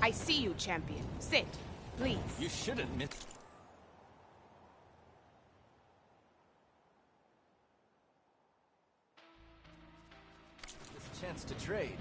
I see you, champion. Sit, please. You shouldn't miss. This chance to trade.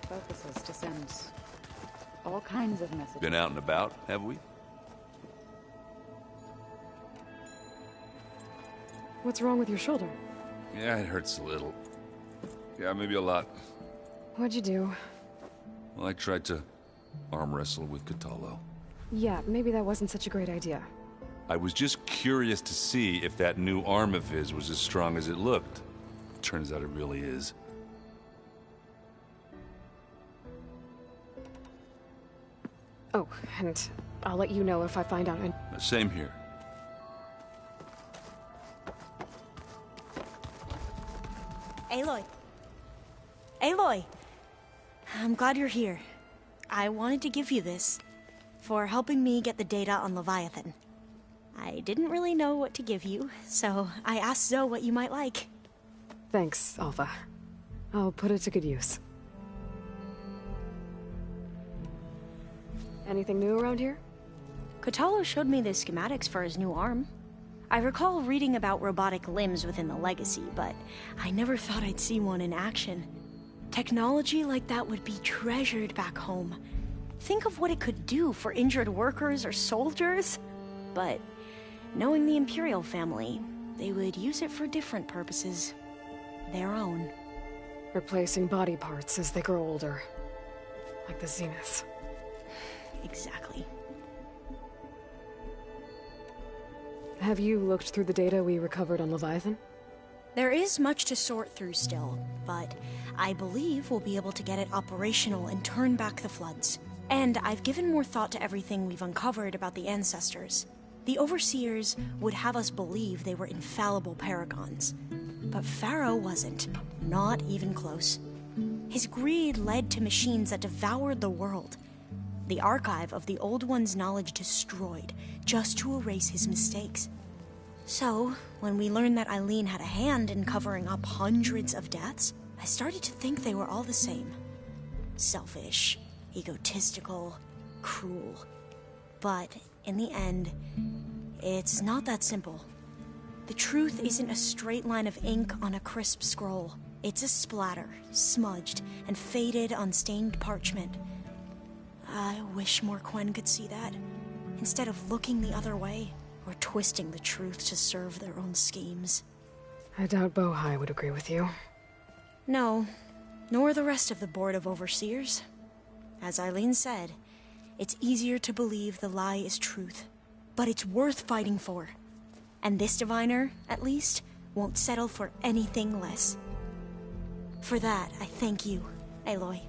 Focuses to send all kinds of messages. Been out and about, have we? What's wrong with your shoulder? Yeah, it hurts a little. Yeah, maybe a lot. What'd you do? Well, I tried to arm wrestle with Kotallo. Yeah, maybe that wasn't such a great idea. I was just curious to see if that new arm of his was as strong as it looked. Turns out it really is. Oh, and I'll let you know if I find out. Same here. Aloy. Aloy! I'm glad you're here. I wanted to give you this for helping me get the data on Leviathan. I didn't really know what to give you, so I asked Zoe what you might like. Thanks, Alpha. I'll put it to good use. Anything new around here? Kotallo showed me the schematics for his new arm. I recall reading about robotic limbs within the Legacy, but I never thought I'd see one in action. Technology like that would be treasured back home. Think of what it could do for injured workers or soldiers. But knowing the Imperial family, they would use it for different purposes. Their own. Replacing body parts as they grow older. Like the Zeniths. Exactly. Have you looked through the data we recovered on Leviathan? There is much to sort through still, but I believe we'll be able to get it operational and turn back the floods. And I've given more thought to everything we've uncovered about the ancestors. The Overseers would have us believe they were infallible paragons. But Pharaoh wasn't. Not even close. His greed led to machines that devoured the world. The archive of the Old One's knowledge destroyed, just to erase his mistakes. So, when we learned that Eileen had a hand in covering up hundreds of deaths, I started to think they were all the same. Selfish, egotistical, cruel. But, in the end, it's not that simple. The truth isn't a straight line of ink on a crisp scroll. It's a splatter, smudged, and faded on stained parchment. I wish more Quen could see that, instead of looking the other way, or twisting the truth to serve their own schemes. I doubt Bohai would agree with you. No, nor the rest of the Board of Overseers. As Eileen said, it's easier to believe the lie is truth, but it's worth fighting for. And this diviner, at least, won't settle for anything less. For that, I thank you, Aloy.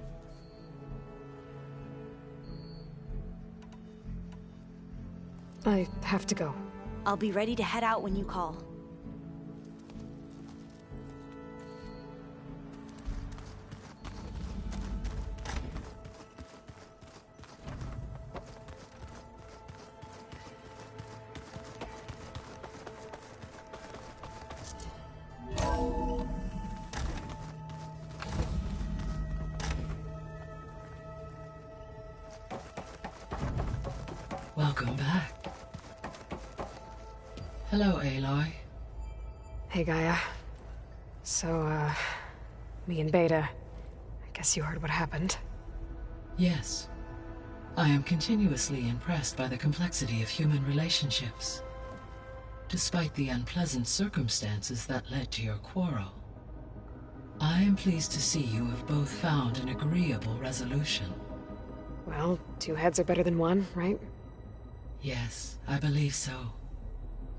I have to go. I'll be ready to head out when you call. Welcome back. Hello, Aloy. Hey, Gaia. So, me and Beta, I guess you heard what happened. Yes. I am continuously impressed by the complexity of human relationships. Despite the unpleasant circumstances that led to your quarrel, I am pleased to see you have both found an agreeable resolution. Well, two heads are better than one, right? Yes, I believe so.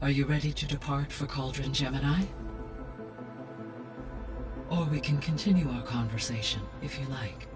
Are you ready to depart for Cauldron Gemini? Or we can continue our conversation, if you like.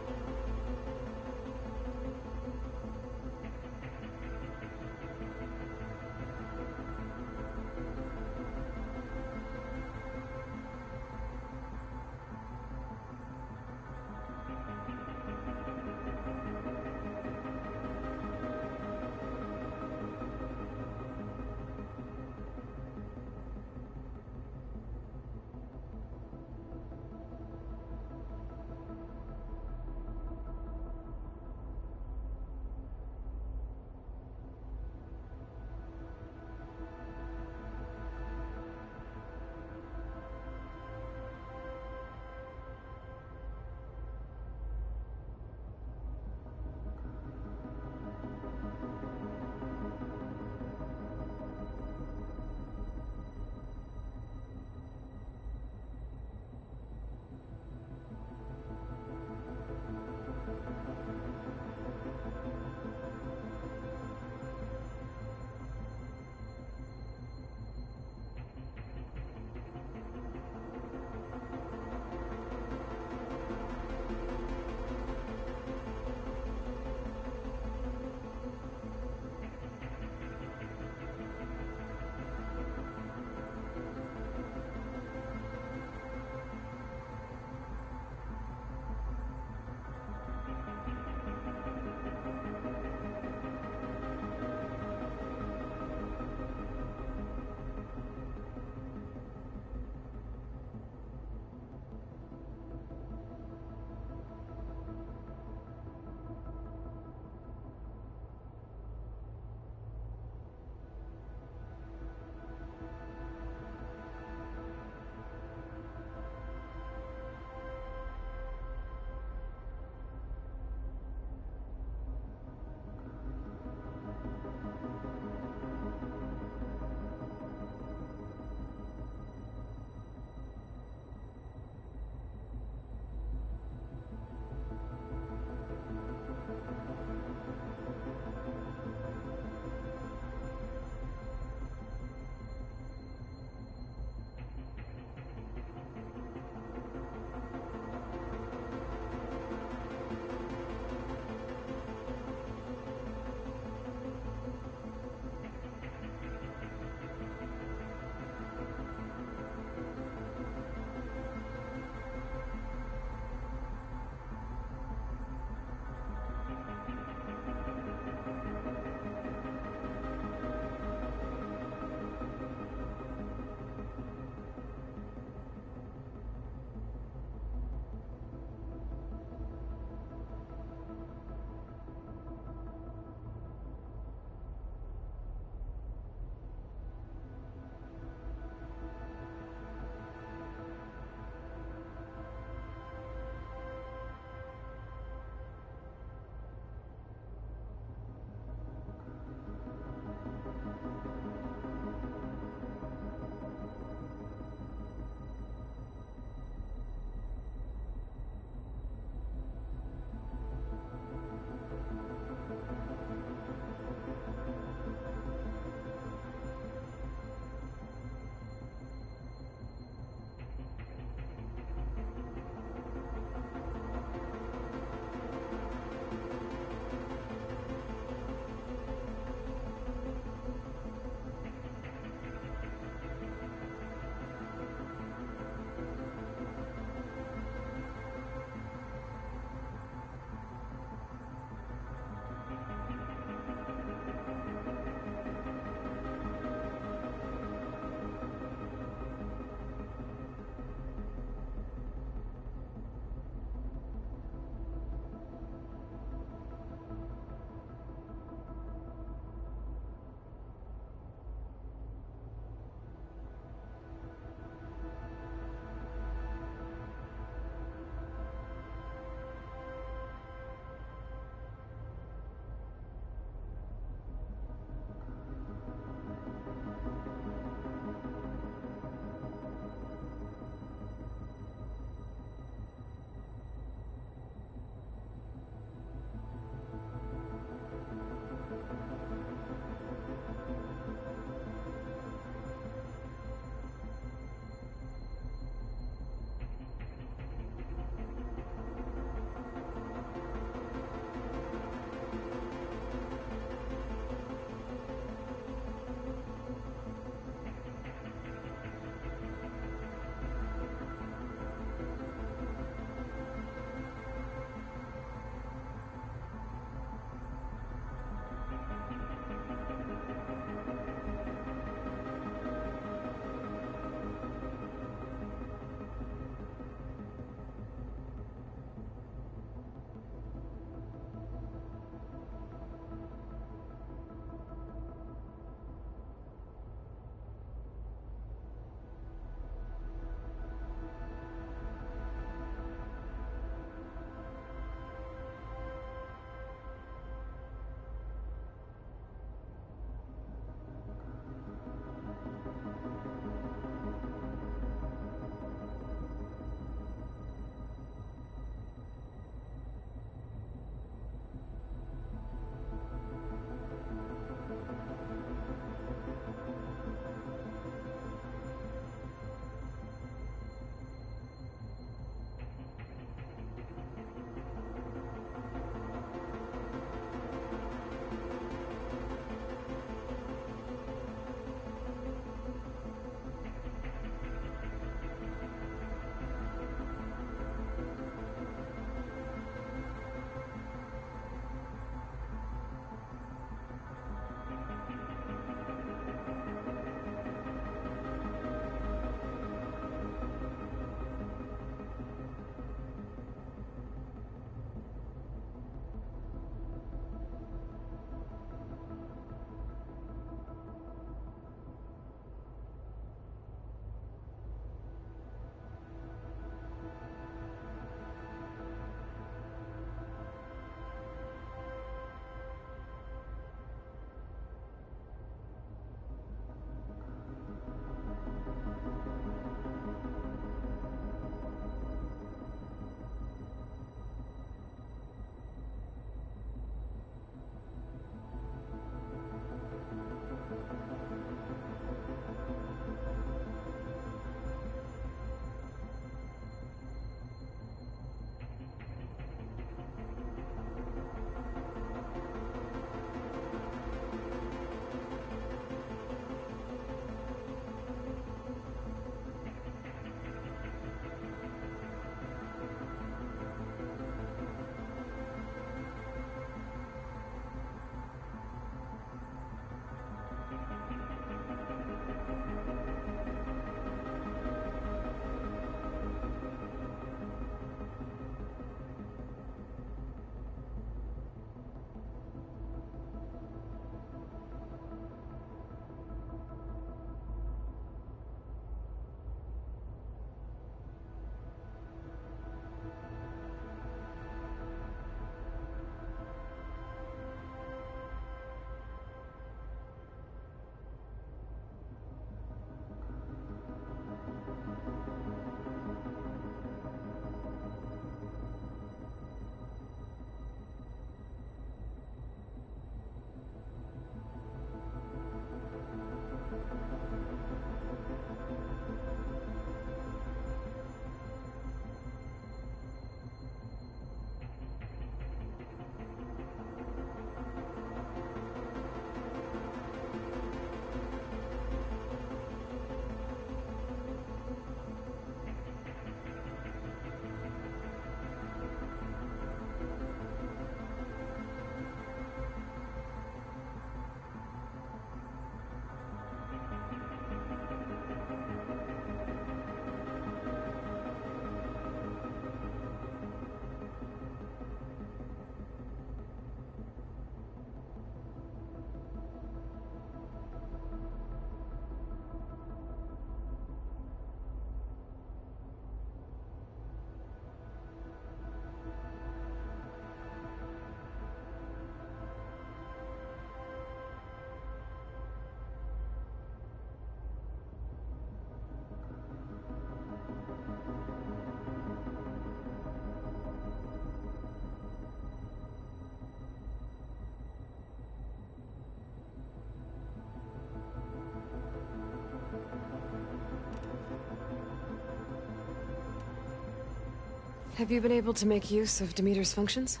Have you been able to make use of Demeter's functions?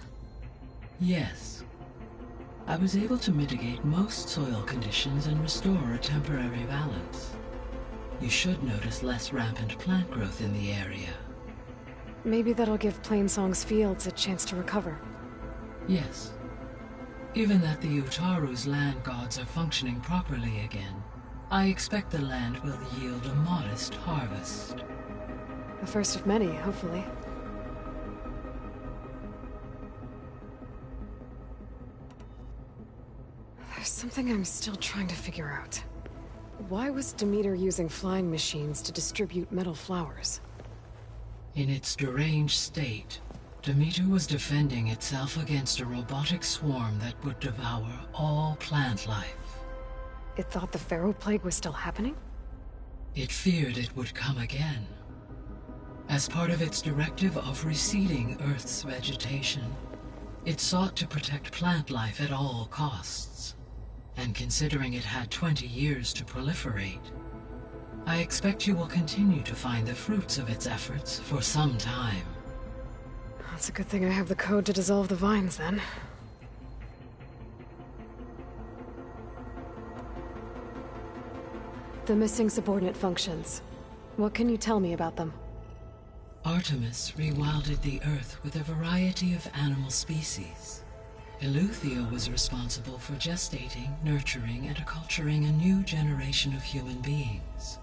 Yes. I was able to mitigate most soil conditions and restore a temporary balance. You should notice less rampant plant growth in the area. Maybe that'll give Plainsong's fields a chance to recover. Yes. Given that the Utaru's land gods are functioning properly again, I expect the land will yield a modest harvest. The first of many, hopefully. There's something I'm still trying to figure out. Why was Demeter using flying machines to distribute metal flowers? In its deranged state, Demeter was defending itself against a robotic swarm that would devour all plant life. It thought the Pharaoh Plague was still happening? It feared it would come again. As part of its directive of reseeding Earth's vegetation, it sought to protect plant life at all costs. And considering it had 20 years to proliferate, I expect you will continue to find the fruits of its efforts for some time. That's a good thing I have the code to dissolve the vines, then. The missing subordinate functions. What can you tell me about them? Artemis rewilded the Earth with a variety of animal species. Eleuthia was responsible for gestating, nurturing, and acculturating a new generation of human beings.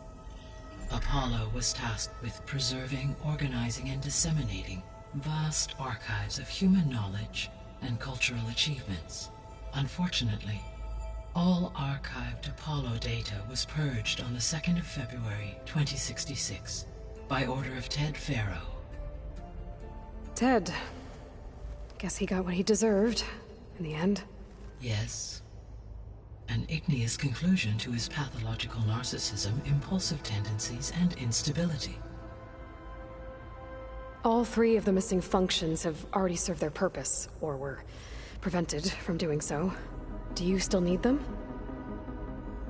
Apollo was tasked with preserving, organizing, and disseminating vast archives of human knowledge and cultural achievements. Unfortunately, all archived Apollo data was purged on the 2nd of February, 2066, by order of Ted Faro. Ted. Guess he got what he deserved, in the end. Yes. An igneous conclusion to his pathological narcissism, impulsive tendencies, and instability. All 3 of the missing functions have already served their purpose, or were prevented from doing so. Do you still need them?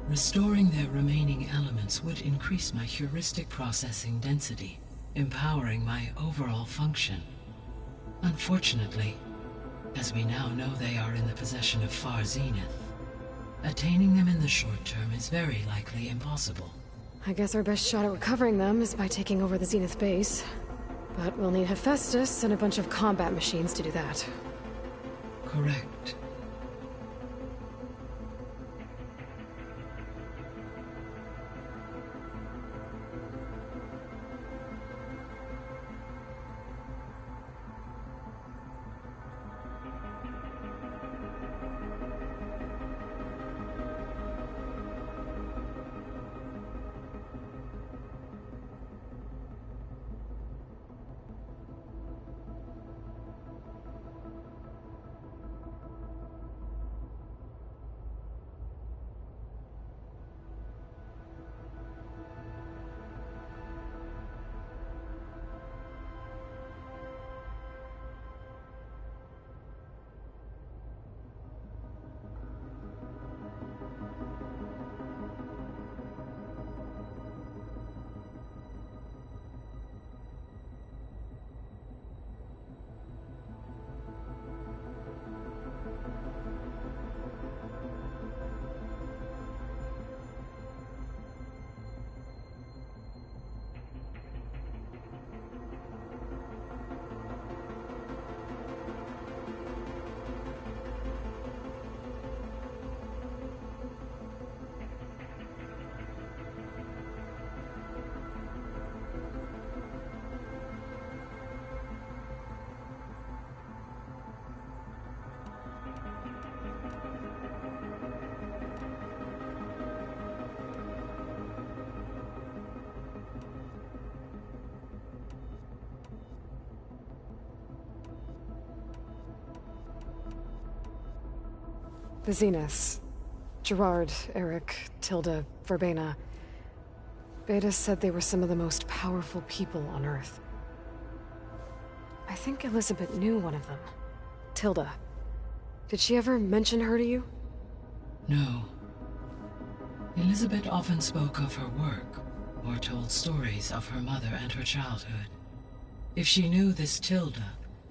Restoring their remaining elements would increase my heuristic processing density, empowering my overall function. Unfortunately, as we now know they are in the possession of Far Zenith, attaining them in the short term is very likely impossible. I guess our best shot at recovering them is by taking over the Zenith base. But we'll need Hephaestus and a bunch of combat machines to do that. Correct. The Zeniths. Gerard, Eric, Tilda, Verbena. Beta said they were some of the most powerful people on Earth. I think Elizabeth knew one of them. Tilda. Did she ever mention her to you? No. Elizabeth often spoke of her work, or told stories of her mother and her childhood. If she knew this Tilda,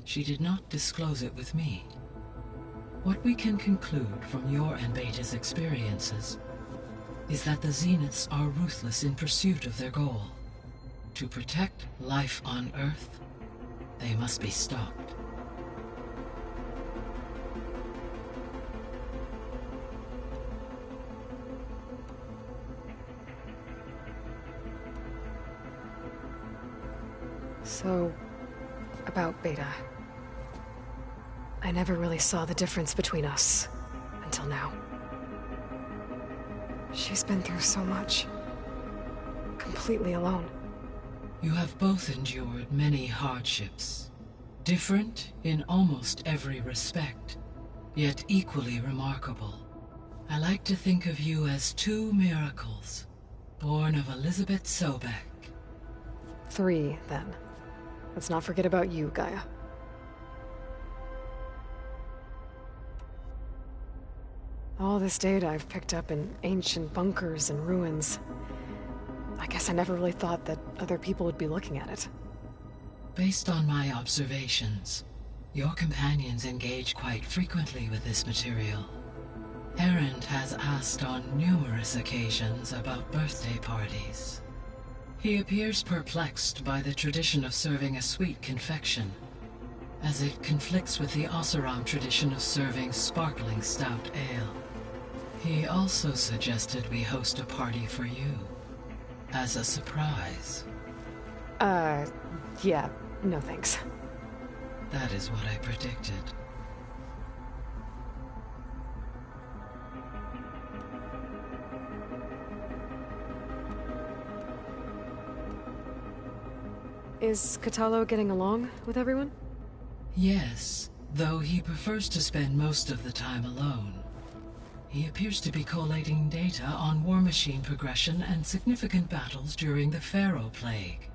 she did not disclose it with me. What we can conclude from your and Beta's experiences is that the Zeniths are ruthless in pursuit of their goal. To protect life on Earth, they must be stopped. So, about Beta. I never really saw the difference between us until now. She's been through so much. Completely alone. You have both endured many hardships. Different in almost every respect, yet equally remarkable. I like to think of you as two miracles, born of Elizabeth Sobek. 3, then. Let's not forget about you, Gaia. All this data I've picked up in ancient bunkers and ruins. I guess I never really thought that other people would be looking at it. Based on my observations, your companions engage quite frequently with this material. Erend has asked on numerous occasions about birthday parties. He appears perplexed by the tradition of serving a sweet confection, as it conflicts with the Oseram tradition of serving sparkling stout ale. He also suggested we host a party for you, as a surprise. Yeah, no thanks. That is what I predicted. Is Kotallo getting along with everyone? Yes, though he prefers to spend most of the time alone. He appears to be collating data on War Machine progression and significant battles during the Pharaoh Plague,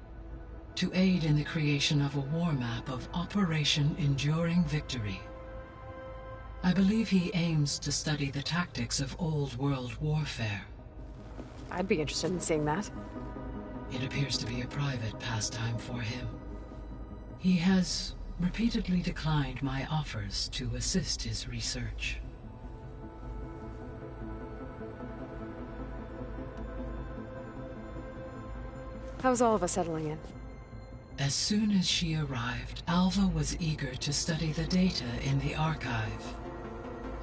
to aid in the creation of a war map of Operation Enduring Victory. I believe he aims to study the tactics of Old World warfare. I'd be interested in seeing that. It appears to be a private pastime for him. He has repeatedly declined my offers to assist his research. How's all of us settling in? As soon as she arrived, Alva was eager to study the data in the archive.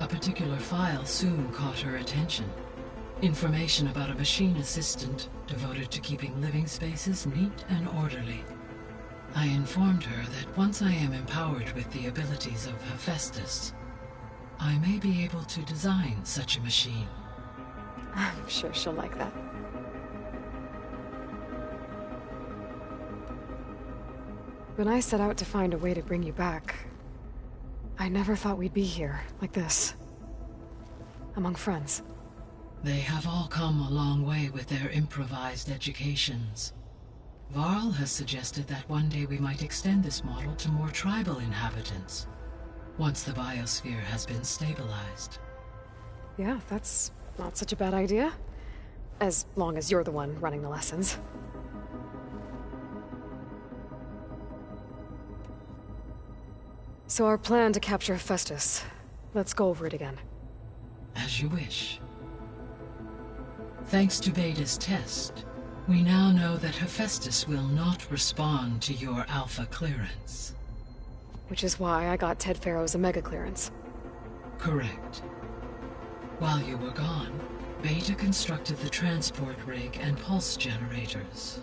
A particular file soon caught her attention. Information about a machine assistant devoted to keeping living spaces neat and orderly. I informed her that once I am empowered with the abilities of Hephaestus, I may be able to design such a machine. I'm sure she'll like that. When I set out to find a way to bring you back, I never thought we'd be here, like this. Among friends. They have all come a long way with their improvised educations. Varl has suggested that one day we might extend this model to more tribal inhabitants, once the biosphere has been stabilized. Yeah, that's not such a bad idea. As long as you're the one running the lessons. So our plan to capture Hephaestus. Let's go over it again. As you wish. Thanks to Beta's test, we now know that Hephaestus will not respond to your Alpha clearance. Which is why I got Ted Pharaoh's Omega clearance. Correct. While you were gone, Beta constructed the transport rig and pulse generators.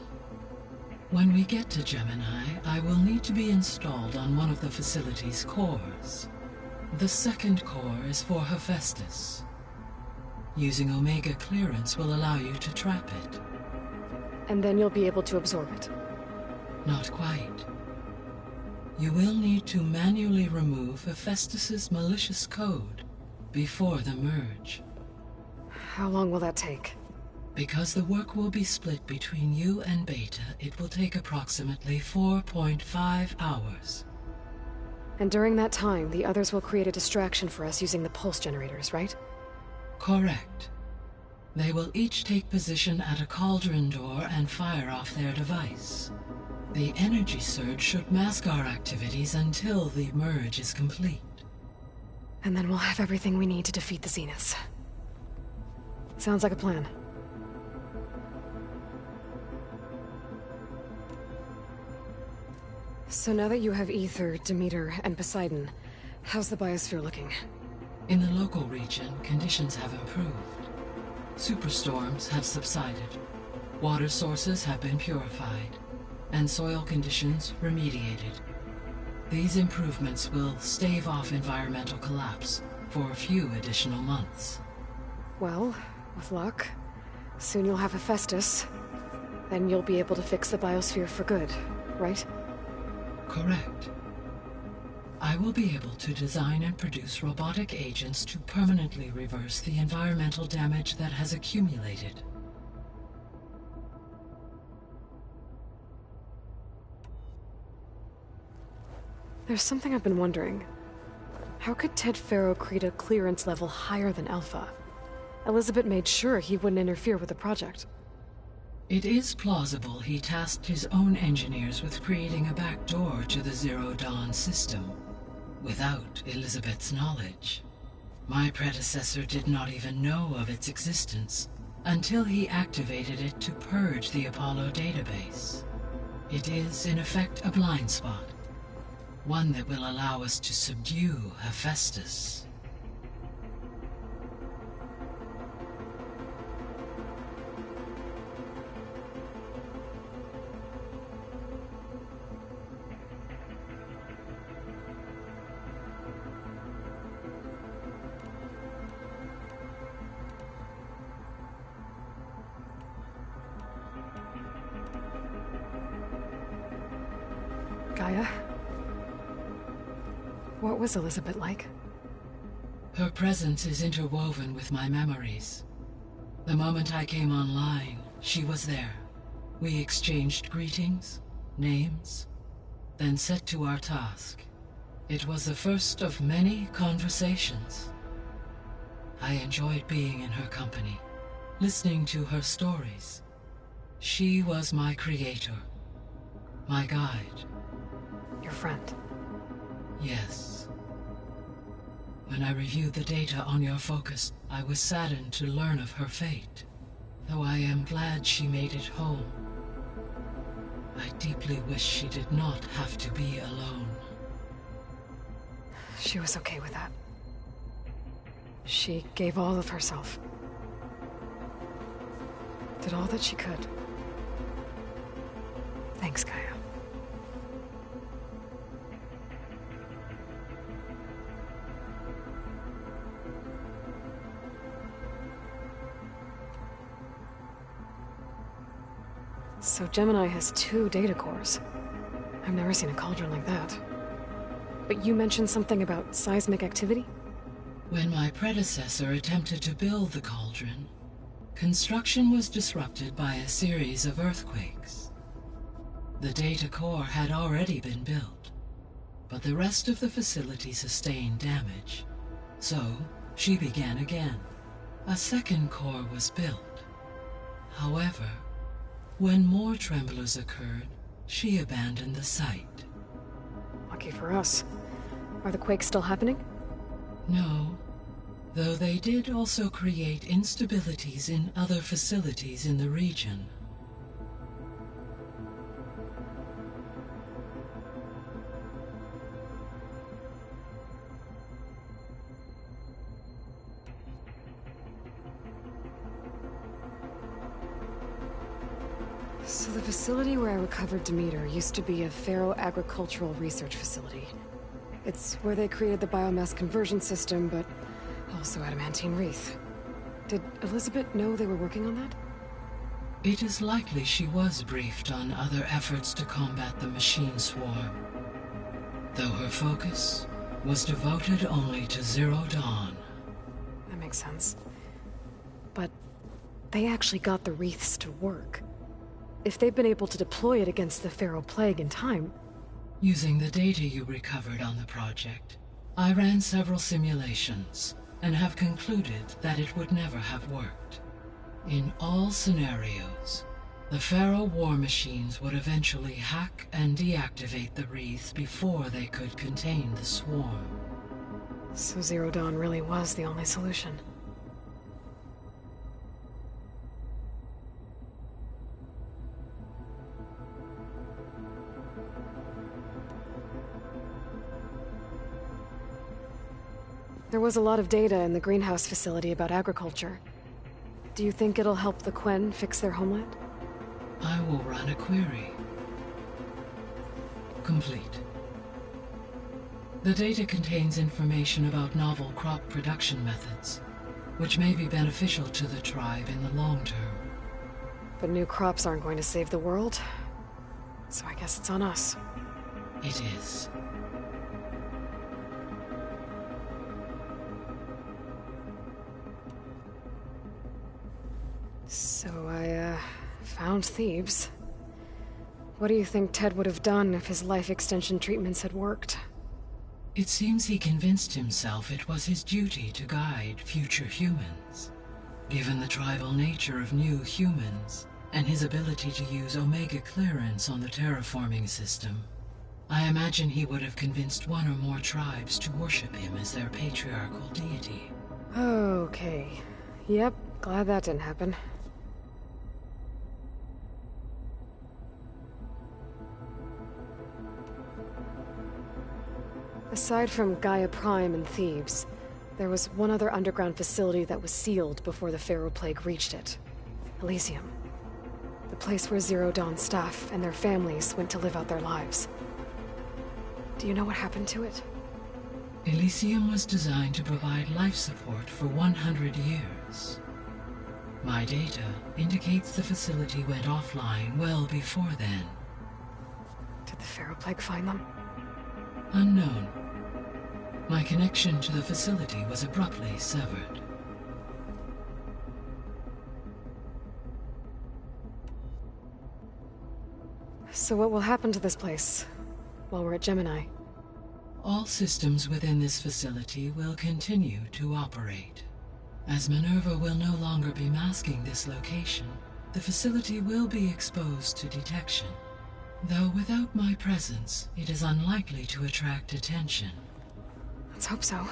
When we get to Gemini, I will need to be installed on one of the facility's cores. The second core is for Hephaestus. Using Omega clearance will allow you to trap it. And then you'll be able to absorb it. Not quite. You will need to manually remove Hephaestus's malicious code before the merge. How long will that take? Because the work will be split between you and Beta, it will take approximately 4.5 hours. And during that time, the others will create a distraction for us using the pulse generators, right? Correct. They will each take position at a cauldron door and fire off their device. The energy surge should mask our activities until the merge is complete. And then we'll have everything we need to defeat the Zeniths. Sounds like a plan. So now that you have Aether, Demeter, and Poseidon, how's the biosphere looking? In the local region, conditions have improved. Superstorms have subsided. Water sources have been purified, and soil conditions remediated. These improvements will stave off environmental collapse for a few additional months. Well, with luck, soon you'll have Hephaestus. Then you'll be able to fix the biosphere for good, right? Correct. I will be able to design and produce robotic agents to permanently reverse the environmental damage that has accumulated. There's something I've been wondering. How could Ted Faro create a clearance level higher than Alpha? Elizabeth made sure he wouldn't interfere with the project. It is plausible he tasked his own engineers with creating a back door to the Zero Dawn system, without Elizabeth's knowledge. My predecessor did not even know of its existence until he activated it to purge the Apollo database. It is, in effect, a blind spot, one that will allow us to subdue Hephaestus. Gaia? What was Elizabeth like? Her presence is interwoven with my memories. The moment I came online, she was there. We exchanged greetings, names, then set to our task. It was the first of many conversations. I enjoyed being in her company, listening to her stories. She was my creator, my guide. Your friend. Yes. When I reviewed the data on your focus, I was saddened to learn of her fate, though I am glad she made it home. I deeply wish she did not have to be alone. She was okay with that. She gave all of herself. Did all that she could. Thanks, Gaia. So Gemini has 2 data cores. I've never seen a cauldron like that. But you mentioned something about seismic activity? When my predecessor attempted to build the cauldron, construction was disrupted by a series of earthquakes. The data core had already been built, but the rest of the facility sustained damage. So, she began again. A second core was built. However, when more tremblers occurred, she abandoned the site. Lucky for us. Are the quakes still happening? No, though they did also create instabilities in other facilities in the region. So the facility where I recovered Demeter used to be a Faro agricultural research facility. It's where they created the biomass conversion system, but also adamantine wreath. Did Elizabeth know they were working on that? It is likely she was briefed on other efforts to combat the machine swarm, though her focus was devoted only to Zero Dawn. That makes sense. But they actually got the wreaths to work. If they've been able to deploy it against the Faro Plague in time... Using the data you recovered on the project, I ran several simulations and have concluded that it would never have worked. In all scenarios, the Pharaoh war machines would eventually hack and deactivate the wreaths before they could contain the swarm. So Zero Dawn really was the only solution. There was a lot of data in the greenhouse facility about agriculture. Do you think it'll help the Quen fix their homeland? I will run a query. Complete. The data contains information about novel crop production methods, which may be beneficial to the tribe in the long term. But new crops aren't going to save the world, so I guess it's on us. It is. So I, found Thebes. What do you think Ted would have done if his life extension treatments had worked? It seems he convinced himself it was his duty to guide future humans. Given the tribal nature of new humans, and his ability to use Omega clearance on the terraforming system, I imagine he would have convinced one or more tribes to worship him as their patriarchal deity. Okay. Yep, glad that didn't happen. Aside from Gaia Prime and Thebes, there was one other underground facility that was sealed before the Pharaoh Plague reached it. Elysium. The place where Zero Dawn staff and their families went to live out their lives. Do you know what happened to it? Elysium was designed to provide life support for 100 years. My data indicates the facility went offline well before then. Did the Pharaoh Plague find them? Unknown. My connection to the facility was abruptly severed. So what will happen to this place while we're at Gemini? All systems within this facility will continue to operate. As Minerva will no longer be masking this location, the facility will be exposed to detection. Though without my presence, it is unlikely to attract attention. Let's hope so.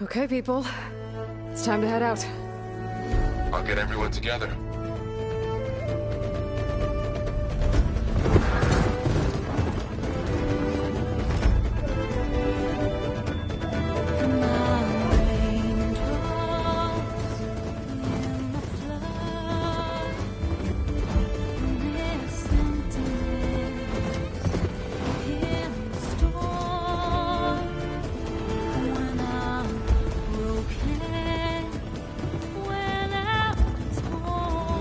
Okay, people. It's time to head out. I'll get everyone together. When I was born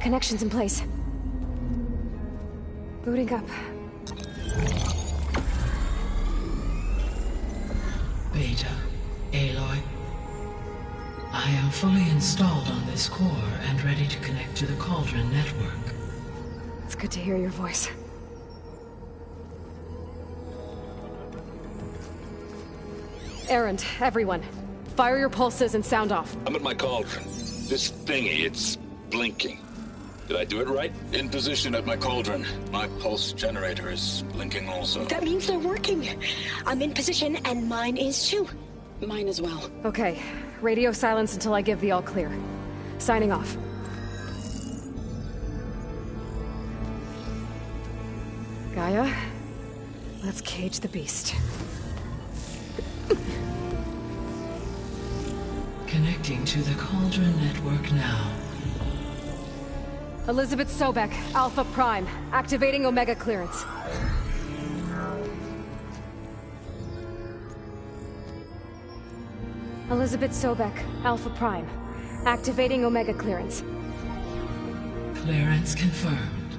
Connections in place. Booting up. Beta, Aloy. I am fully installed on this core and ready to connect to the Cauldron network. It's good to hear your voice. Erend, everyone. Fire your pulses and sound off. I'm at my cauldron. This thingy, it's blinking. Did I do it right? In position at my cauldron. My pulse generator is blinking also. That means they're working. I'm in position, and mine is too. Mine as well. Okay. Radio silence until I give the all clear. Signing off. Gaia, let's cage the beast. Connecting to the Cauldron network now. Elizabeth Sobek, Alpha Prime, activating Omega clearance. Elizabeth Sobek, Alpha Prime, activating Omega clearance. Clearance confirmed.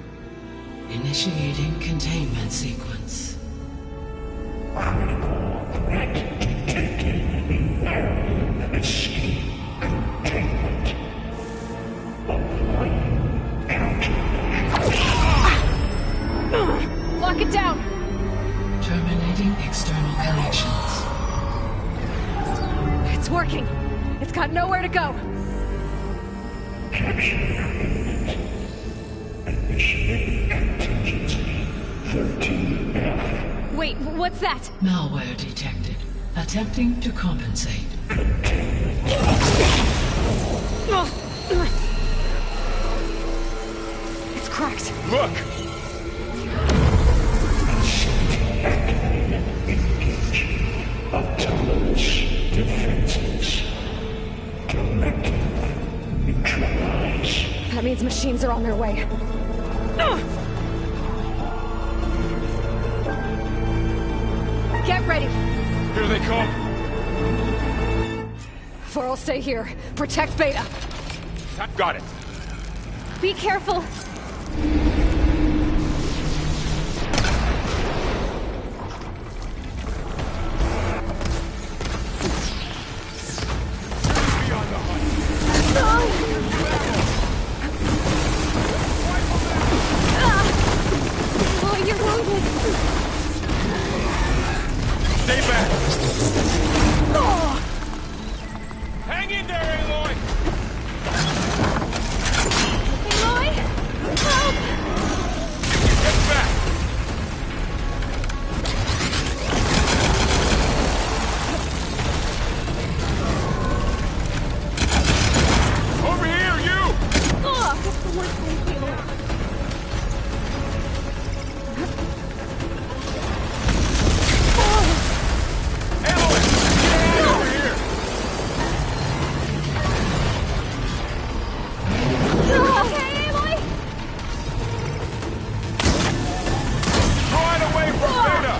Initiating containment sequence. Critical threat detected. Escape containment. Applying countermeasures. Lock it down! Terminating external connections. It's working. It's got nowhere to go. Capture imminent. Initiating contingency 13F. Wait, what's that? Malware detected. Attempting to compensate. It's cracked. Look! Engaging autonomous defenses. Directive neutralize. That means machines are on their way. Get ready! Here they come! Vor'll stay here. Protect Beta. Got it. Be careful! Oh, you're wounded! Stay back! Oh! Hang in there, Aloy! Aloy! Help! Get back! Over here, you! Oh, what's the worst thing, Aloy? Aloy! Get your hand over here! Okay, Aloy? Draw it away from Beta!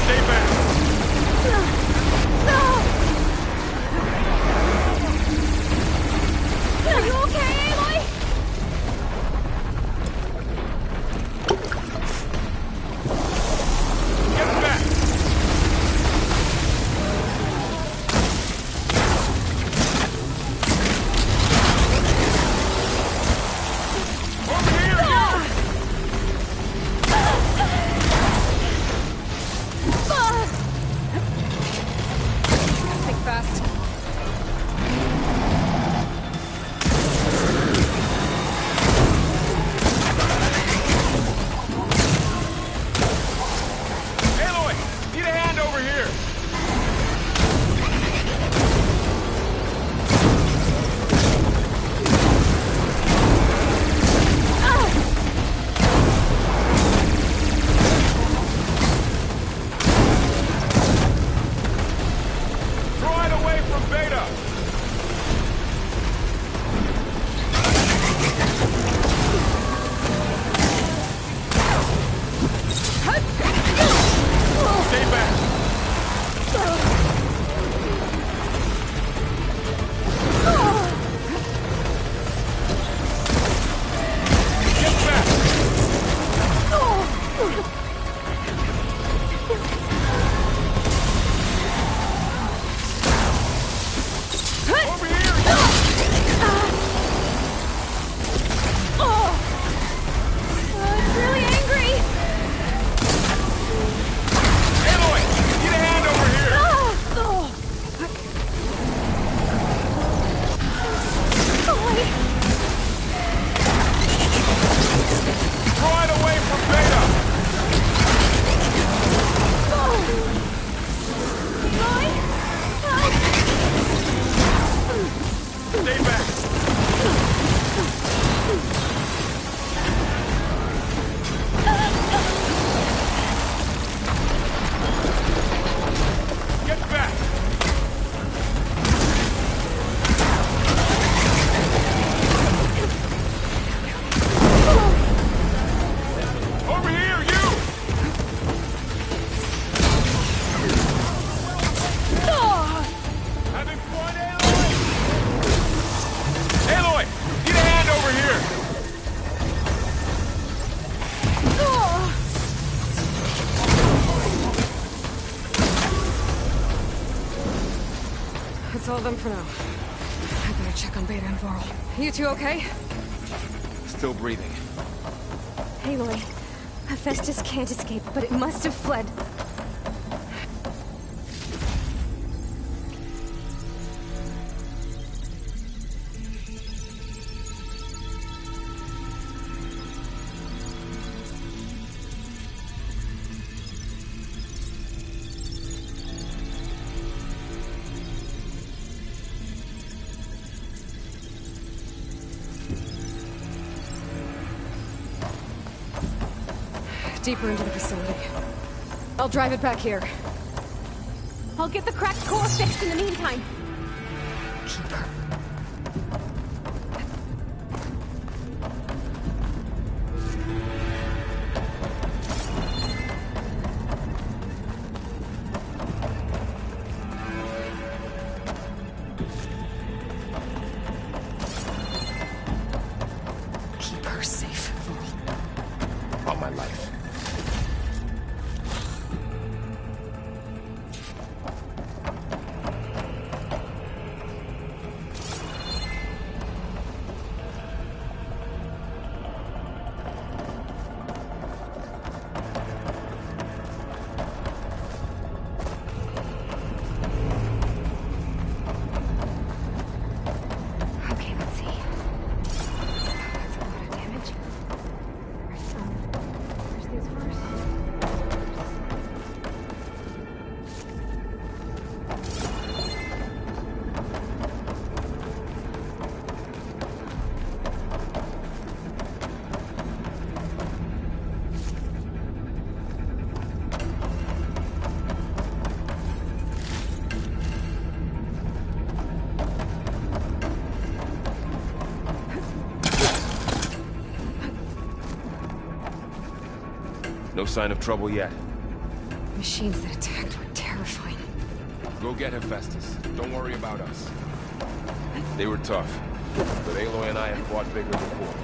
Stay back! Are you okay, Aloy? Get back! Over here, you! Think fast. Aloy! Need a hand over here! Draw it away from Beta! Stay back! Stay back! Get back! Over here, you! Having fun, Aloy? Aloy! Get a hand over here! That's all of them for now. I better check on Beta and Varl. You two okay? Still breathing. Aloy, Hephaestus can't escape, but it must have fled. Deeper into the facility. I'll drive it back here. I'll get the cracked core fixed in the meantime. Keep her. Keep her safe, Varl. On my life. Okay, let's see. That's a lot of damage. Where's these first? No sign of trouble yet. Machines that attacked were terrifying. Go get Hephaestus. Don't worry about us. They were tough, but Aloy and I have fought bigger before.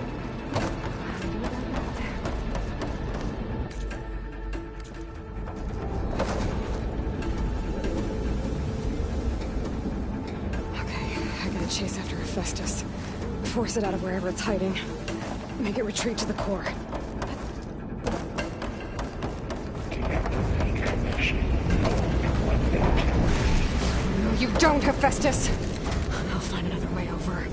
Okay, I gotta chase after Hephaestus. Force it out of wherever it's hiding. Make it retreat to the core. No, you don't, Hephaestus! I'll find another way over.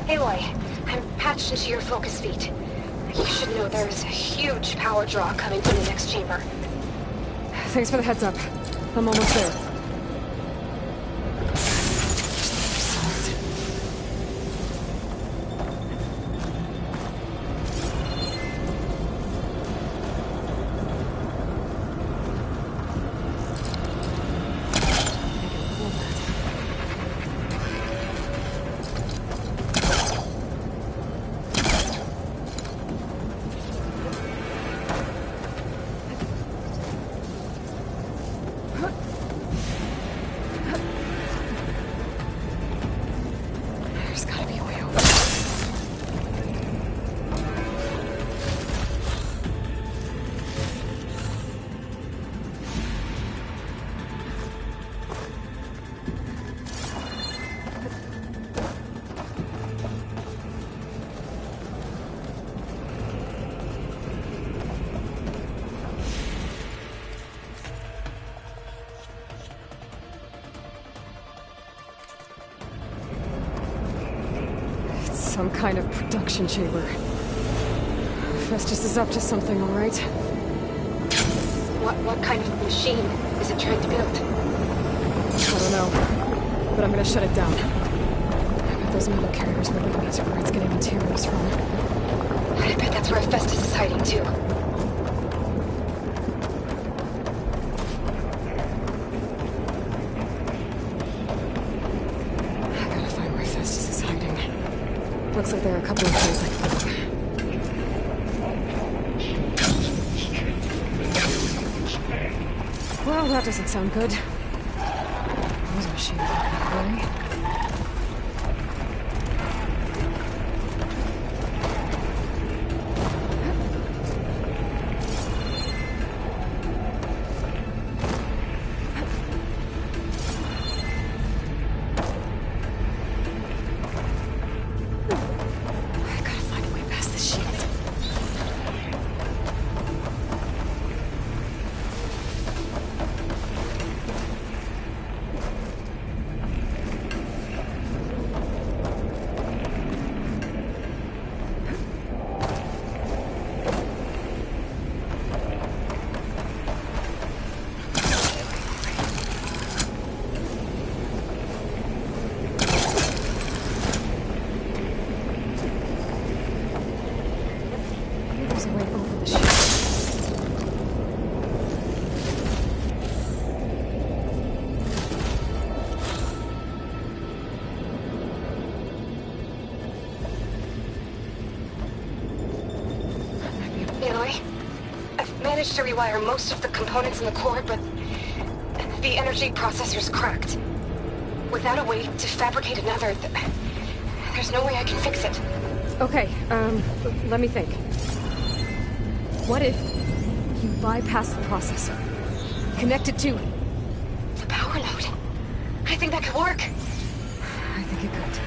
Aloy, I'm patched into your focus feed. You should know there's a huge power draw coming from the next chamber. Thanks for the heads up. I'm almost there. There's gotta be a way over. It's some kind of production chamber. Hephaestus is up to something, all right? What kind of machine is it trying to build? I don't know, but I'm gonna shut it down. I bet those metal carriers were leading me to where it's getting materials from. I bet that's where Hephaestus is hiding too. I gotta find where Hephaestus is hiding. Looks like there are a couple of things I can do. Well, that doesn't sound good. Those machines are really. I gotta find a way past this shield. There's a way over the shield. Aloy, I've managed to rewire most of the components in the core, but the energy processor's cracked. Without a way to fabricate another, there's no way I can fix it. Okay, let me think. What if you bypass the processor? Connect it to the power node. I think that could work. I think it could.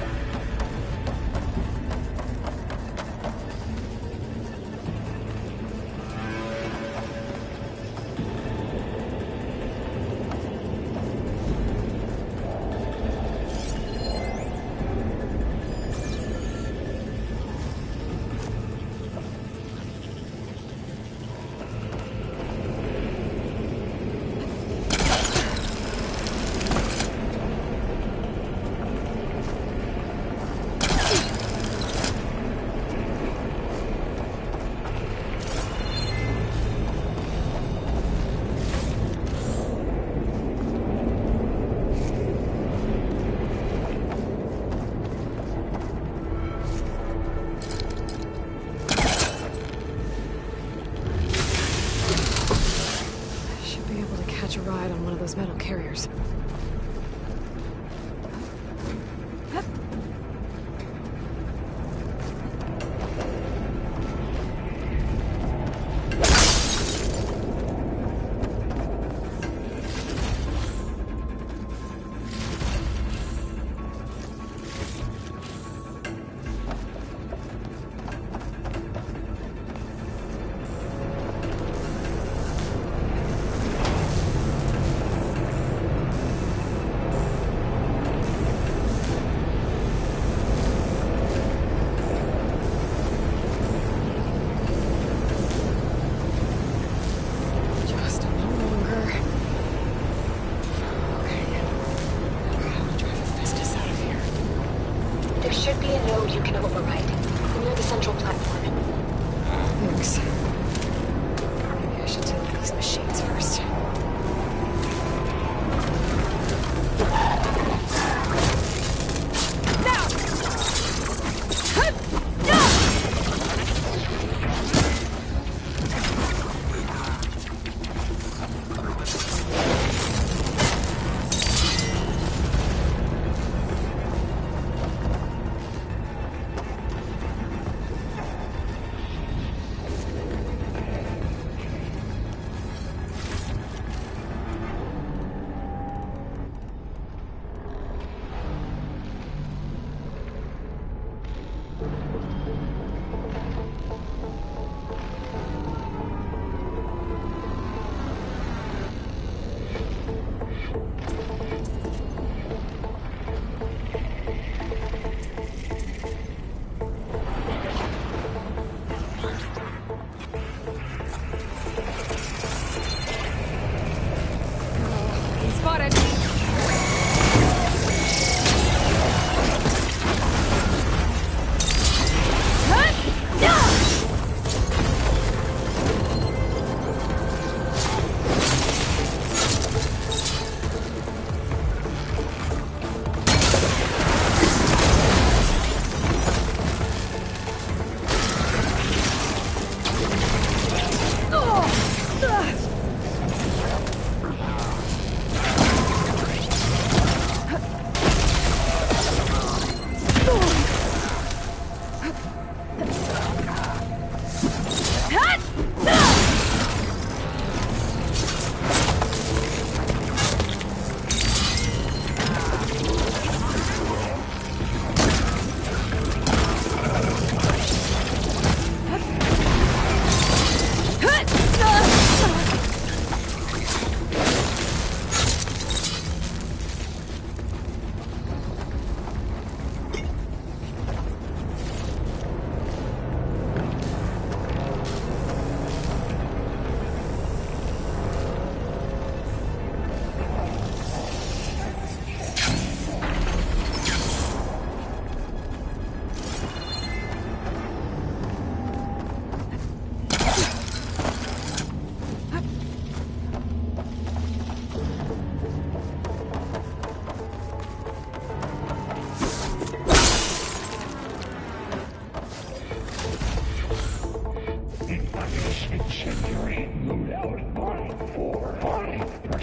Incendiary loadout on for 5%.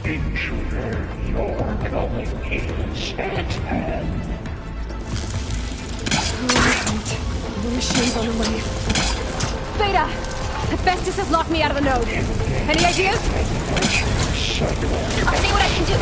Intruder, your coming is at hand. Alright. The machine's on the way. Beta! Hephaestus has locked me out of the node. Any ideas? I'll see what I can do.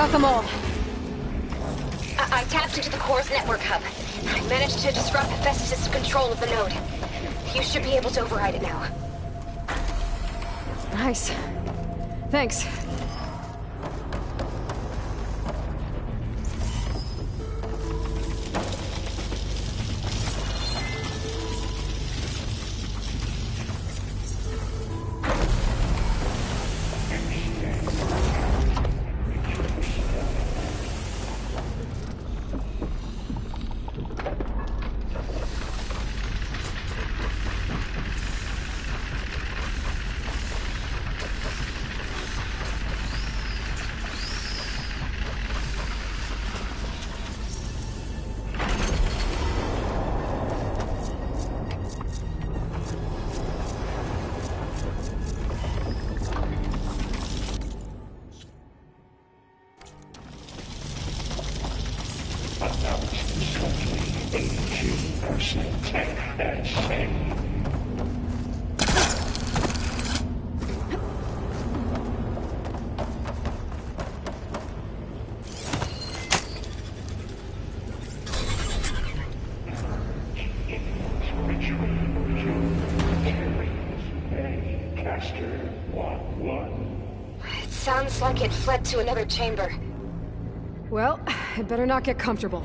Got them all. I tapped into the core's network hub. I managed to disrupt Hephaestus' control of the node. You should be able to override it now. Nice. Thanks. Only 82% tech, that's it. It sounds like it fled to another chamber. Well, it better not get comfortable.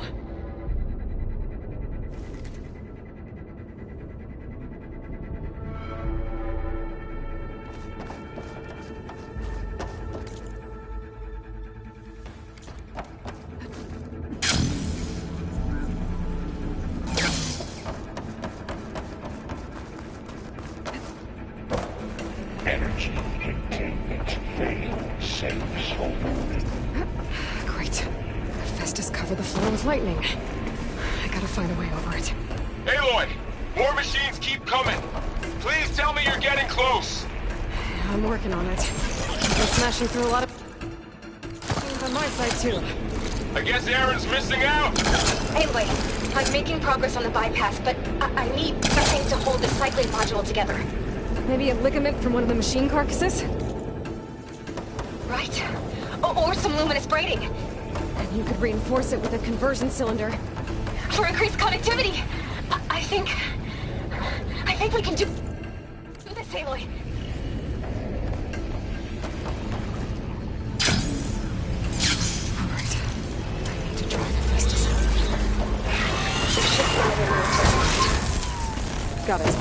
Energy containment failed. Safe open. Great. Festus covered the floor with lightning. I gotta find a way over it. Aloy! More machines keep coming! Please tell me you're getting close! I'm working on it. Been smashing through a lot of things on my side, too. I guess Aaron's missing out! Anyway, I'm making progress on the bypass, but I need something to hold the cycling module together. Maybe a ligament from one of the machine carcasses? Right. Or some luminous braiding. And you could reinforce it with a conversion cylinder. For increased connectivity! I think we can do this, Aloy. Alright. I need to try the Festus out. There should be another room to the left. Got it.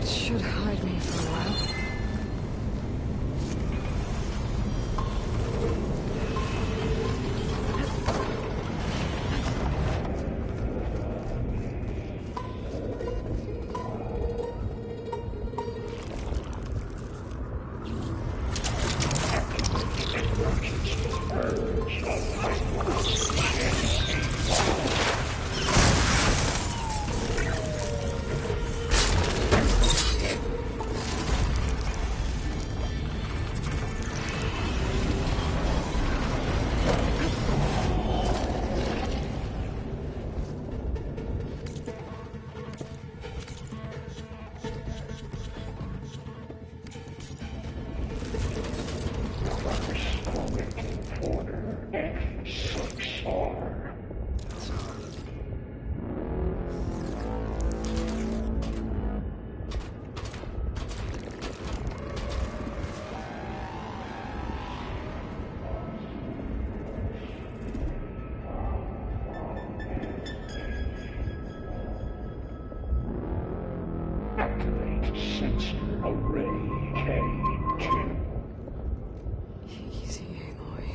Should hide me for a while. Activate sensor array K2. Easy, Aloy.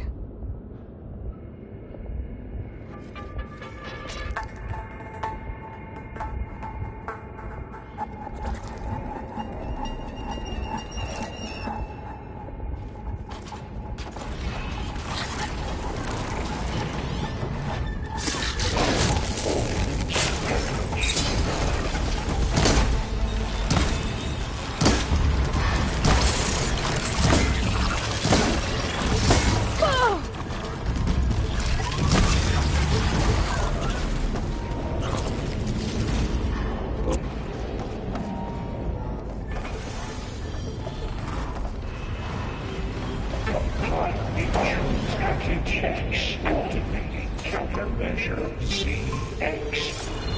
Checks automating countermeasure ZX.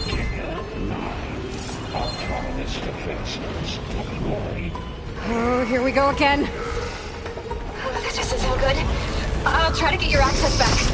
Giga 9. Autonomous defenses deployed. Oh, here we go again. That doesn't sound good. I'll try to get your access back.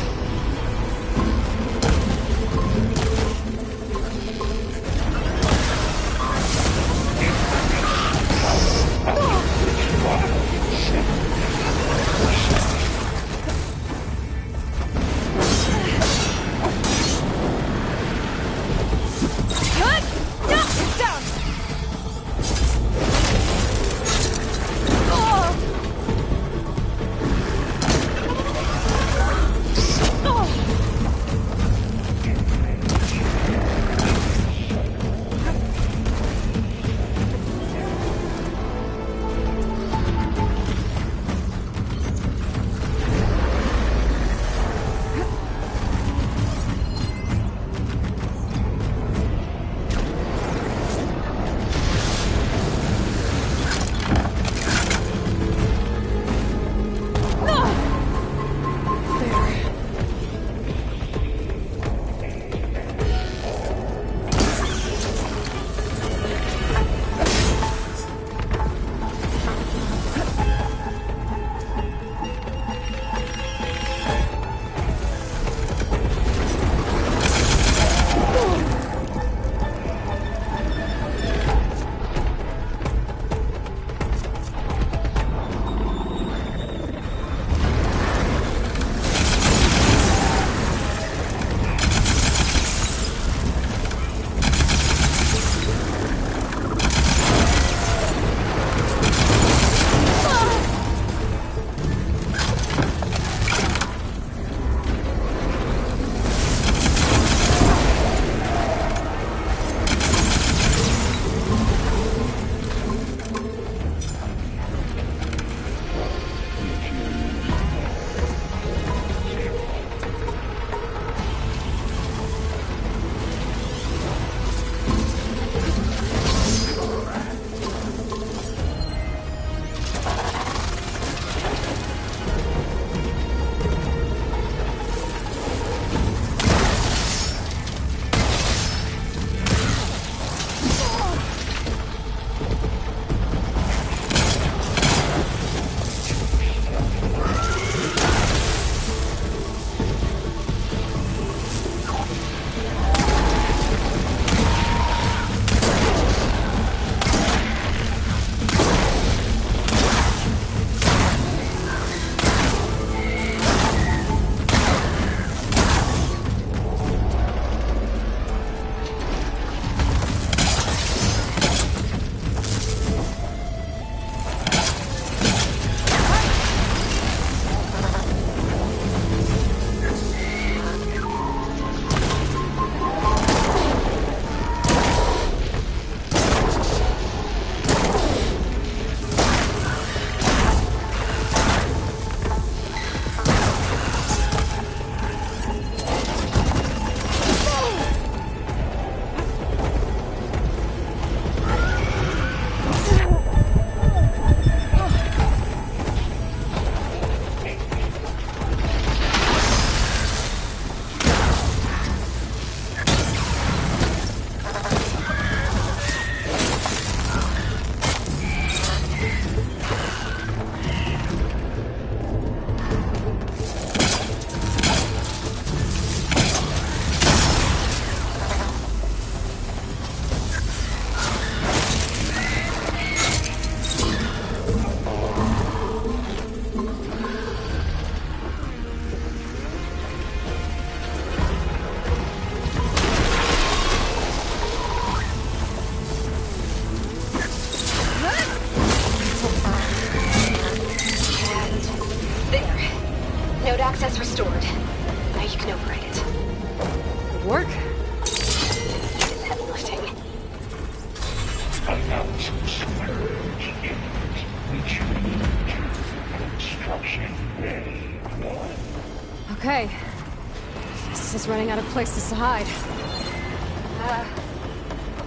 This is running out of places to hide.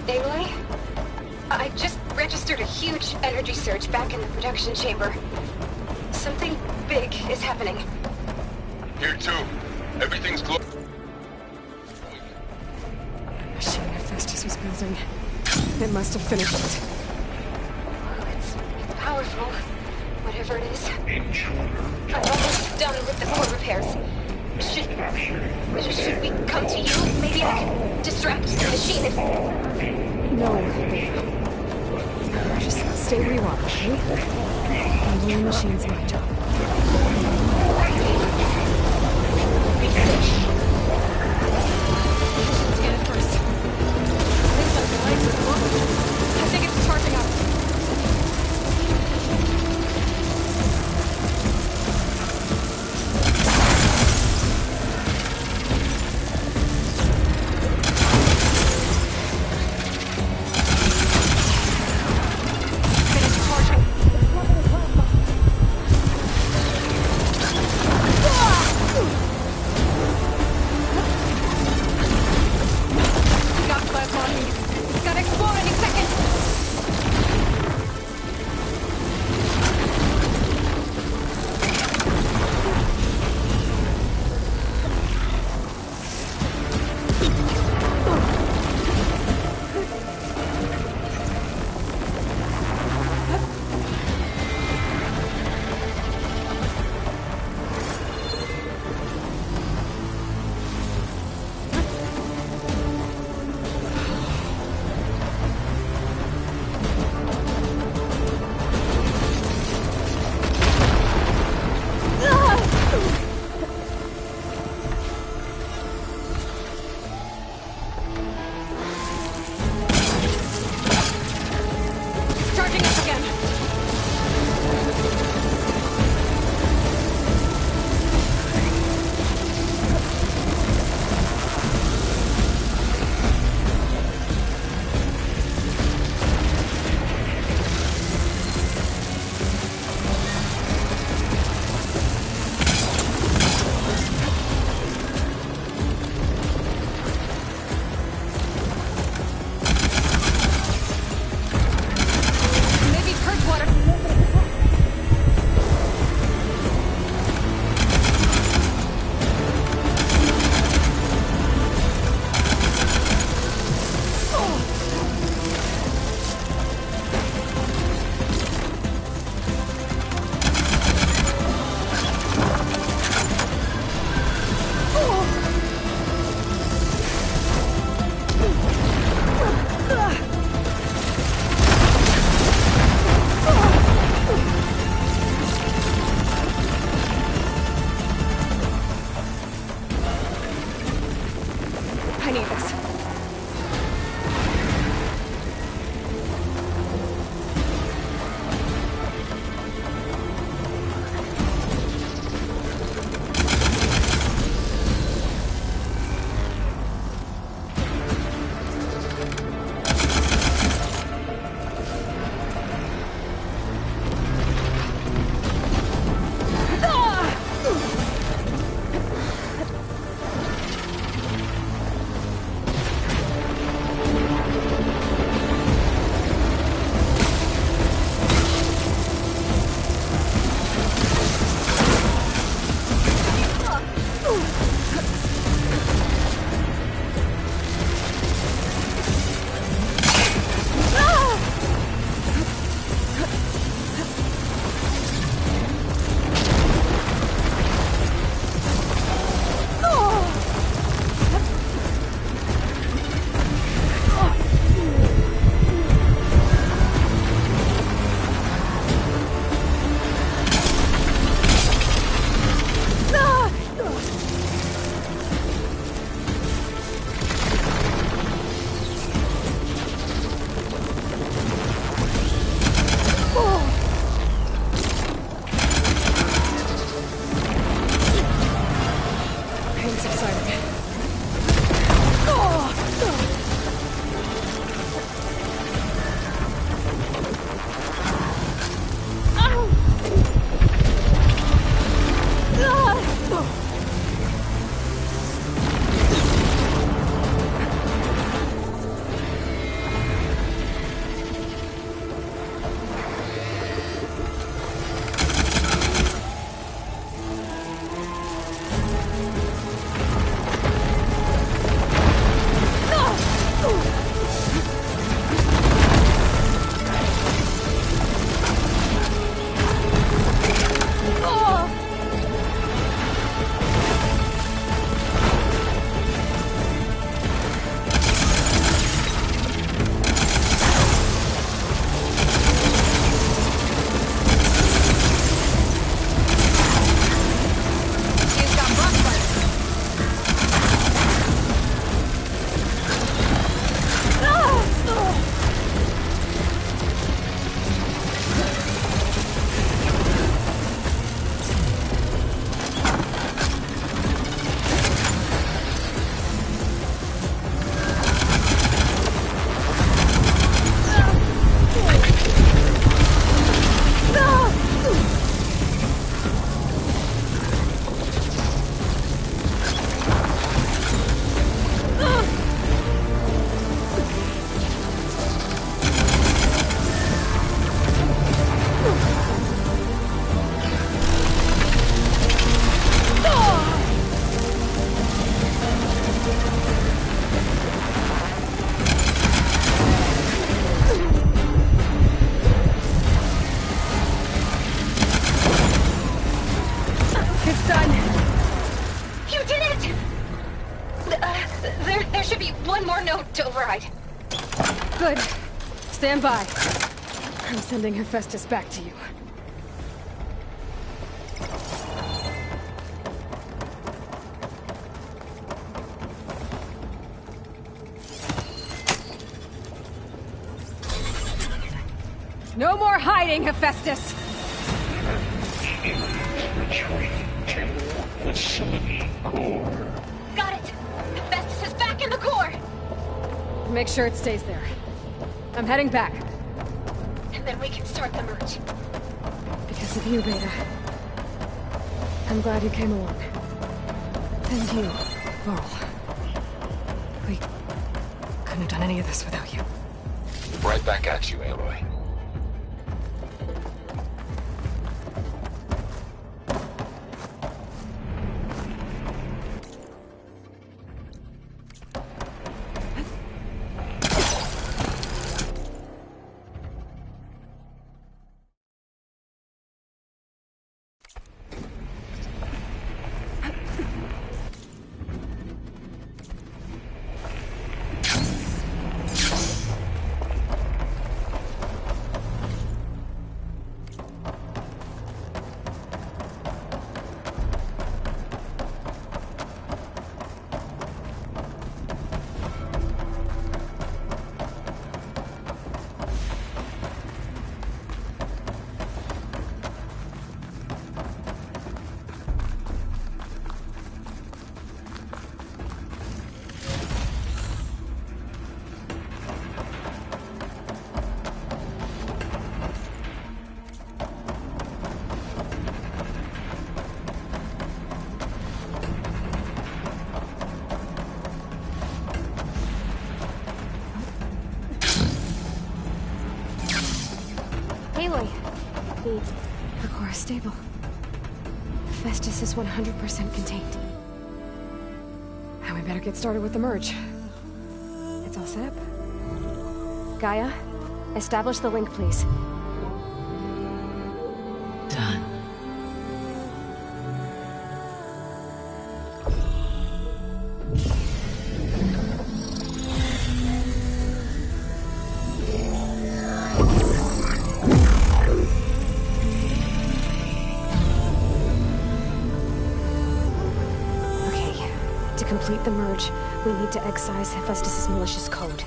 Aloy? I just registered a huge energy surge back in the production chamber. Something big is happening. Here too. Everything's close. The machine Hephaestus was building. It must have finished it. Well, it's powerful. Whatever it is. I'm almost done with the core repairs. Should we come to you? Maybe I can distract the machine if... No, babe. Just stay where you are, okay? Handling the machine's my job. Be safe. Scan it first. Looks like the lights are glowing. I think it's charging up. There should be one more note to override. Good. Stand by. I'm sending Hephaestus back to you. No more hiding, Hephaestus! Retreat to facility core. Got it! Hephaestus is back in the core! Make sure it stays there. I'm heading back. And then we can start the merge. Because of you, Beta. I'm glad you came along. And you, Varl. We couldn't have done any of this without you. Right back at you, Aloy. Aloy! The core is stable. Hephaestus is 100% contained. And we better get started with the merge. It's all set up. Gaia, establish the link, please. Done. To complete the merge, we need to excise Hephaestus' malicious code.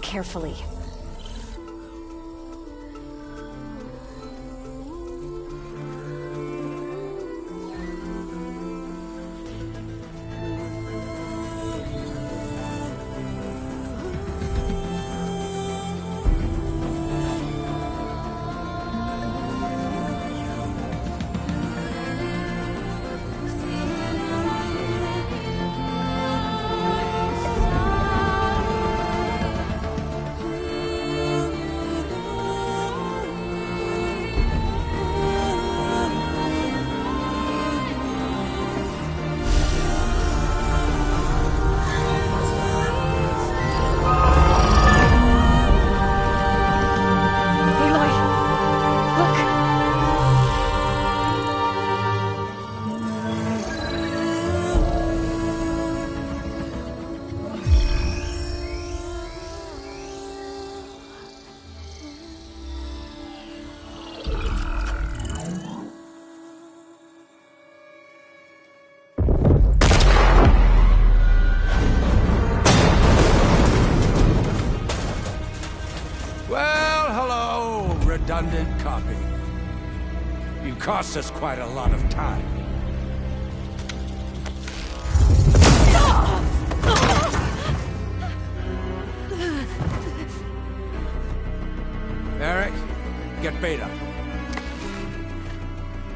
Carefully. Redundant copy. You cost us quite a lot of time. Eric, get Beta.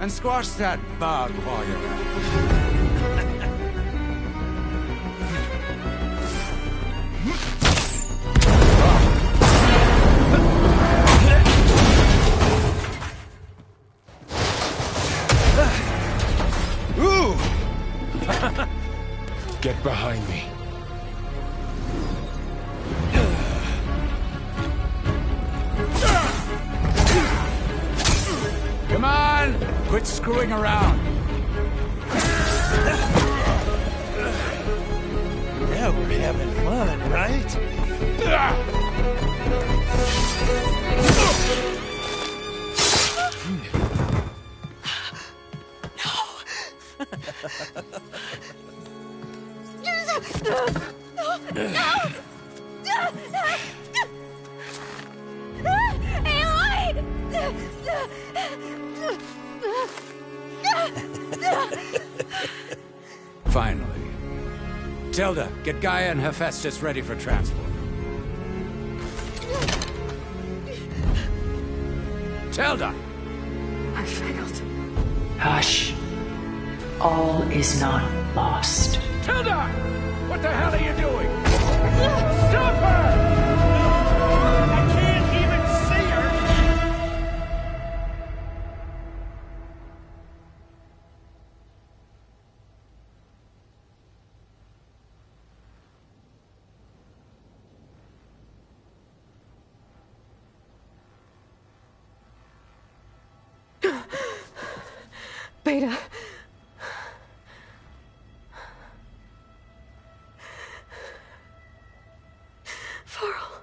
And squash that bug while you're at it. Get behind me. Come on! Quit screwing around. Yeah, we're having fun, right? Finally. Tilda, get Gaia and Hephaestus ready for transport. Tilda! I failed. Hush. All is not lost. Tilda! What the hell are you doing? Stop her! I can't even see her! Beta. Varl.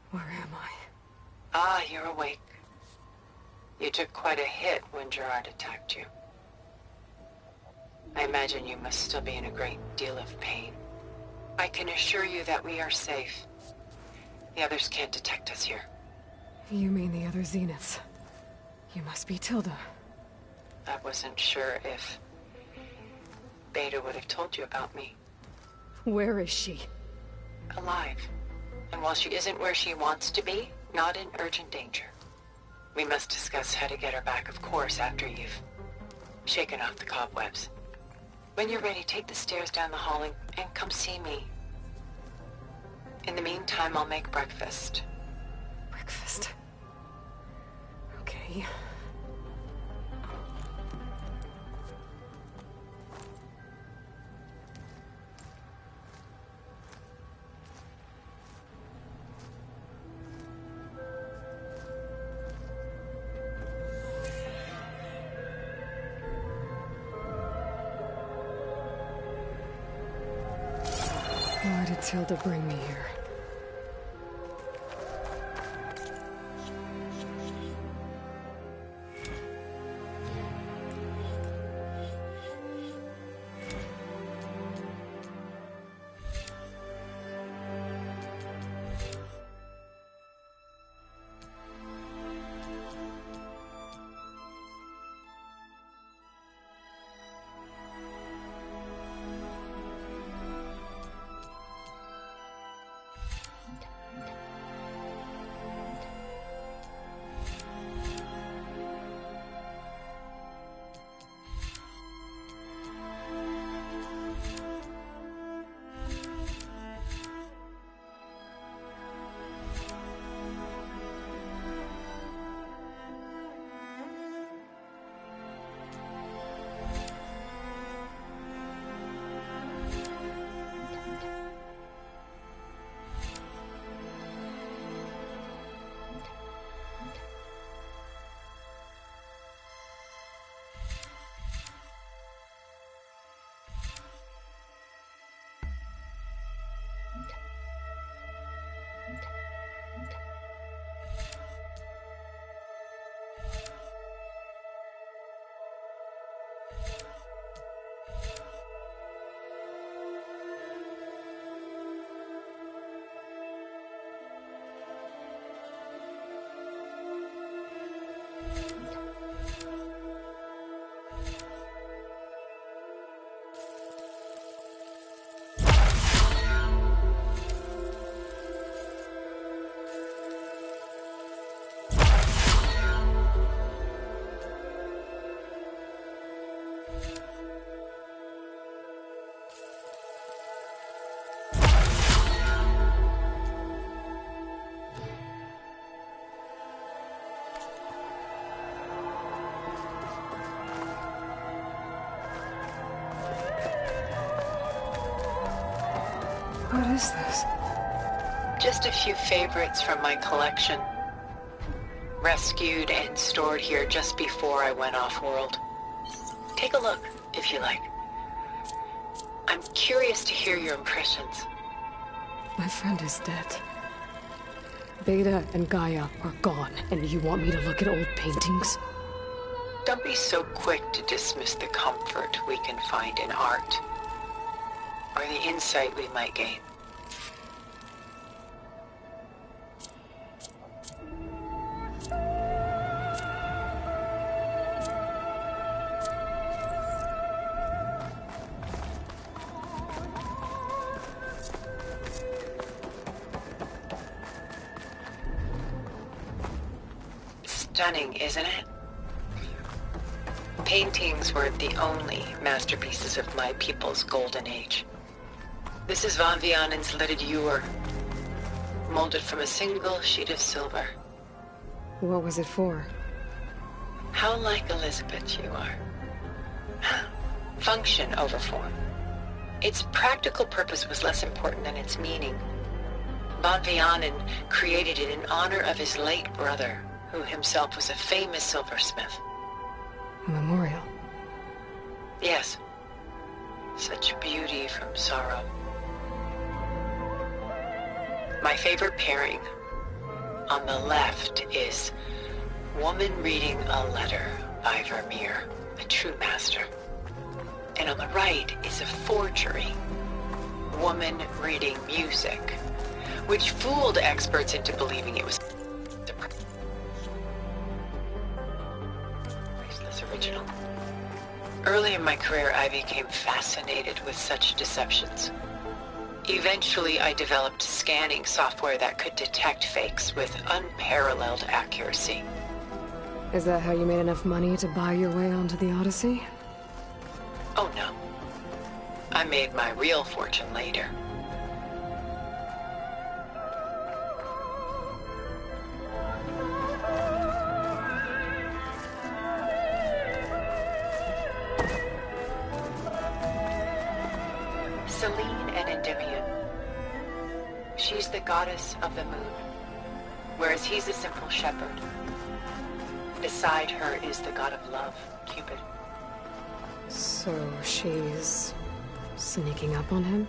Where am I? Ah, you're awake. You took quite a hit when Gerard attacked you. I imagine you must still be in a great deal of pain. I can assure you that we are safe. The others can't detect us here. You mean the other Zeniths? You must be Tilda. I wasn't sure if Beta would have told you about me. Where is she? Alive. And while she isn't where she wants to be, not in urgent danger. We must discuss how to get her back, of course, after you've shaken off the cobwebs. When you're ready, take the stairs down the hall and come see me. In the meantime, I'll make breakfast. Breakfast? Okay. Why did Tilda bring me here? is this? Just a few favorites from my collection. Rescued and stored here just before I went off-world. Take a look, if you like. I'm curious to hear your impressions. My friend is dead. Beta and Gaia are gone, and you want me to look at old paintings? Don't be so quick to dismiss the comfort we can find in art, or the insight we might gain. Stunning, isn't it? Paintings weren't the only masterpieces of my people's golden age. This is Von Vianen's Lidded Ewer, molded from a single sheet of silver. What was it for? How like Elizabeth you are. Function over form. Its practical purpose was less important than its meaning. Von Vianen created it in honor of his late brother, who himself was a famous silversmith. A memorial? Yes. Such beauty from sorrow. My favorite pairing on the left is Woman Reading a Letter by Vermeer, a true master. And on the right is a forgery, Woman Reading Music, which fooled experts into believing it was original. Early in my career, I became fascinated with such deceptions. Eventually, I developed scanning software that could detect fakes with unparalleled accuracy. Is that how you made enough money to buy your way onto the Odyssey? Oh no. I made my real fortune later. Selene and Endymion. She's the goddess of the moon, whereas he's a simple shepherd. Beside her is the god of love, Cupid. So she's sneaking up on him?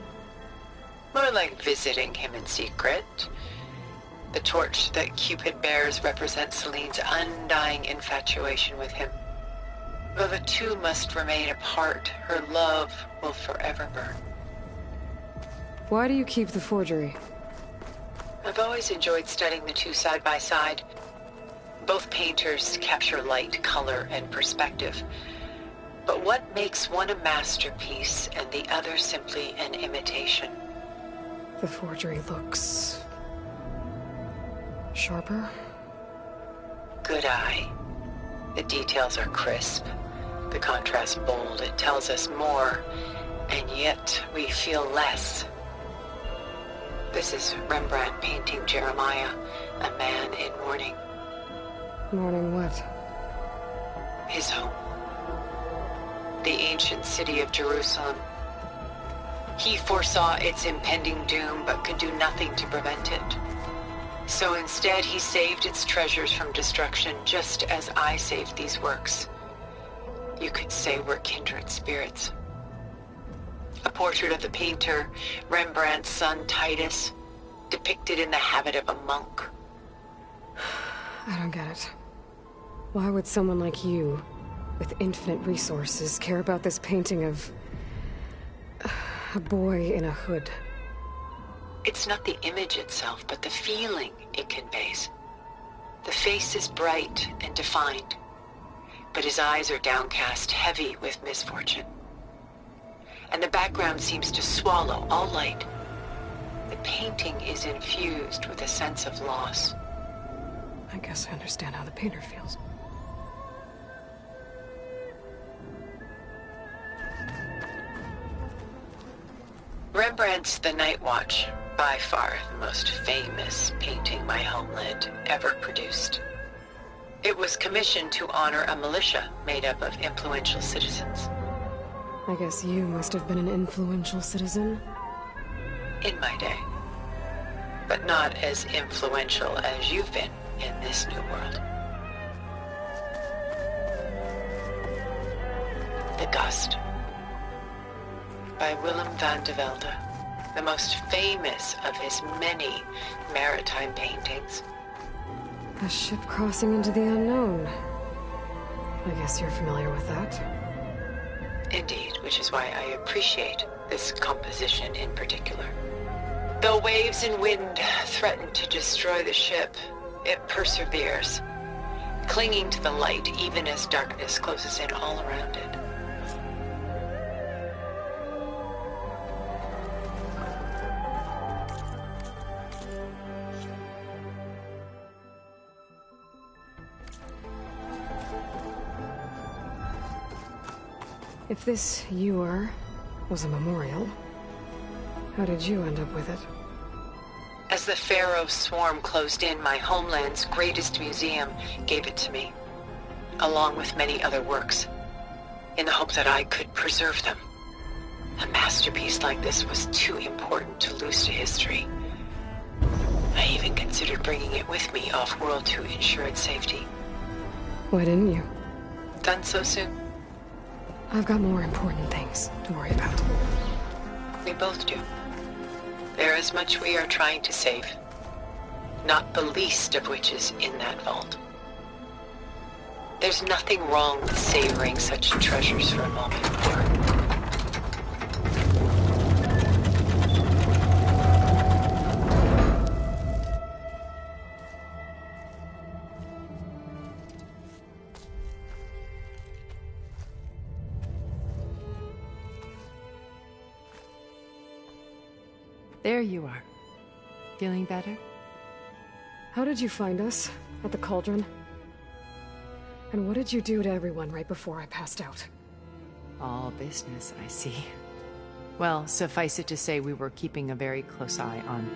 More like visiting him in secret. The torch that Cupid bears represents Selene's undying infatuation with him. Though the two must remain apart, her love will forever burn. Why do you keep the forgery? I've always enjoyed studying the two side by side. Both painters capture light, color, and perspective. But what makes one a masterpiece and the other simply an imitation? The forgery looks sharper? Good eye. The details are crisp. The contrast bold. It tells us more, and yet we feel less. This is Rembrandt painting Jeremiah, a man in mourning. Mourning what? His home. The ancient city of Jerusalem. He foresaw its impending doom, but could do nothing to prevent it. So instead, he saved its treasures from destruction, just as I saved these works. You could say we're kindred spirits. A portrait of the painter, Rembrandt's son Titus, depicted in the habit of a monk. I don't get it. Why would someone like you, with infinite resources, care about this painting of a boy in a hood? It's not the image itself, but the feeling it conveys. The face is bright and defined, but his eyes are downcast, heavy with misfortune. And the background seems to swallow all light. The painting is infused with a sense of loss. I guess I understand how the painter feels. Rembrandt's The Night Watch, by far the most famous painting my homeland ever produced. It was commissioned to honor a militia made up of influential citizens. I guess you must have been an influential citizen. in my day. But not as influential as you've been in this new world. The Gust, by Willem van de Velde, the most famous of his many maritime paintings. A ship crossing into the unknown. I guess you're familiar with that. Indeed, which is why I appreciate this composition in particular. Though waves and wind threaten to destroy the ship, it perseveres, clinging to the light even as darkness closes in all around it. If this Ewer was a memorial, how did you end up with it? As the Pharaoh swarm closed in, my homeland's greatest museum gave it to me, along with many other works, in the hope that I could preserve them. A masterpiece like this was too important to lose to history. I even considered bringing it with me off-world to ensure its safety. Why didn't you? Done so soon? I've got more important things to worry about. We both do. There is much we are trying to save, not the least of which is in that vault. There's nothing wrong with savoring such treasures for a moment. There you are. Feeling better? How did you find us? At the Cauldron? And what did you do to everyone right before I passed out? All business, I see. Well, suffice it to say we were keeping a very close eye on